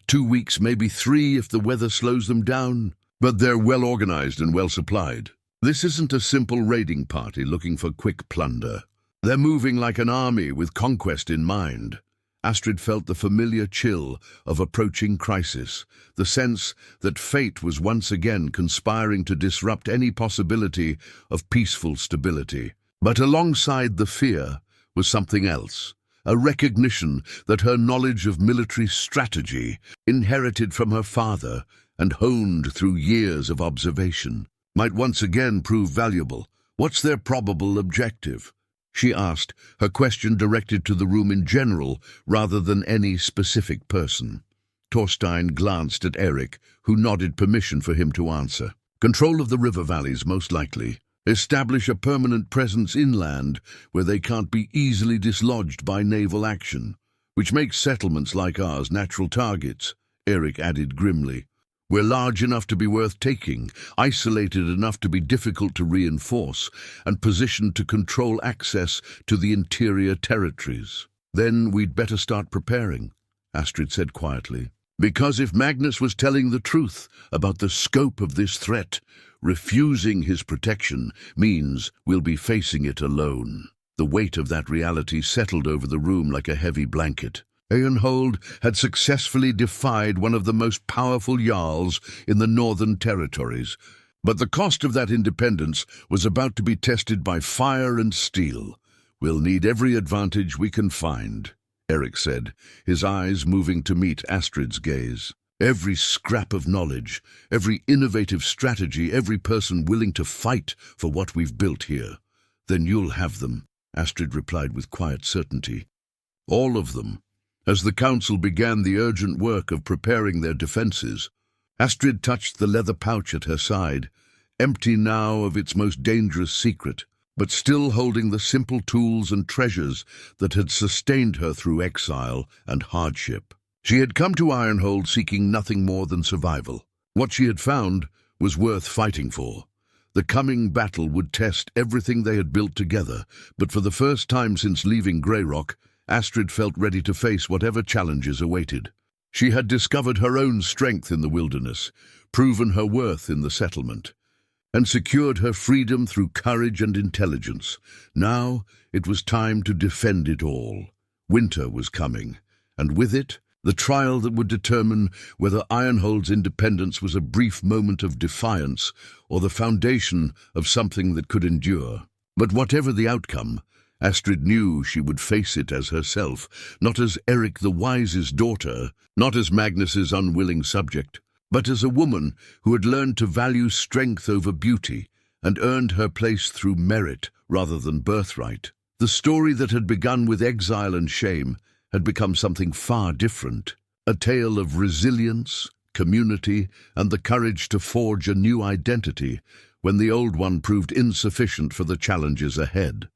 2 weeks, maybe 3 if the weather slows them down. But they're well organized and well supplied. This isn't a simple raiding party looking for quick plunder. They're moving like an army with conquest in mind. Astrid felt the familiar chill of approaching crisis, the sense that fate was once again conspiring to disrupt any possibility of peaceful stability. But alongside the fear was something else, a recognition that her knowledge of military strategy, inherited from her father and honed through years of observation, might once again prove valuable. What's their probable objective? She asked, her question directed to the room in general rather than any specific person. Thorstein glanced at Eirik, who nodded permission for him to answer. Control of the river valleys, most likely. Establish a permanent presence inland where they can't be easily dislodged by naval action, which makes settlements like ours natural targets, Eirik added grimly. We're large enough to be worth taking, isolated enough to be difficult to reinforce, and positioned to control access to the interior territories. Then we'd better start preparing, Astrid said quietly. Because if Magnus was telling the truth about the scope of this threat, refusing his protection means we'll be facing it alone. The weight of that reality settled over the room like a heavy blanket. Eirik had successfully defied one of the most powerful jarls in the Northern Territories, but the cost of that independence was about to be tested by fire and steel. We'll need every advantage we can find, Eirik said, his eyes moving to meet Astrid's gaze. Every scrap of knowledge, every innovative strategy, every person willing to fight for what we've built here. Then you'll have them, Astrid replied with quiet certainty. All of them. As the council began the urgent work of preparing their defenses, Astrid touched the leather pouch at her side, empty now of its most dangerous secret, but still holding the simple tools and treasures that had sustained her through exile and hardship. She had come to Ironhold seeking nothing more than survival. What she had found was worth fighting for. The coming battle would test everything they had built together, but for the first time since leaving Greyrock, Astrid felt ready to face whatever challenges awaited. She had discovered her own strength in the wilderness, proven her worth in the settlement, and secured her freedom through courage and intelligence. Now it was time to defend it all. Winter was coming, and with it, the trial that would determine whether Ironhold's independence was a brief moment of defiance or the foundation of something that could endure. But whatever the outcome, Astrid knew she would face it as herself, not as Eirik the Wise's daughter, not as Magnus's unwilling subject, but as a woman who had learned to value strength over beauty and earned her place through merit rather than birthright. The story that had begun with exile and shame had become something far different, a tale of resilience, community, and the courage to forge a new identity when the old one proved insufficient for the challenges ahead.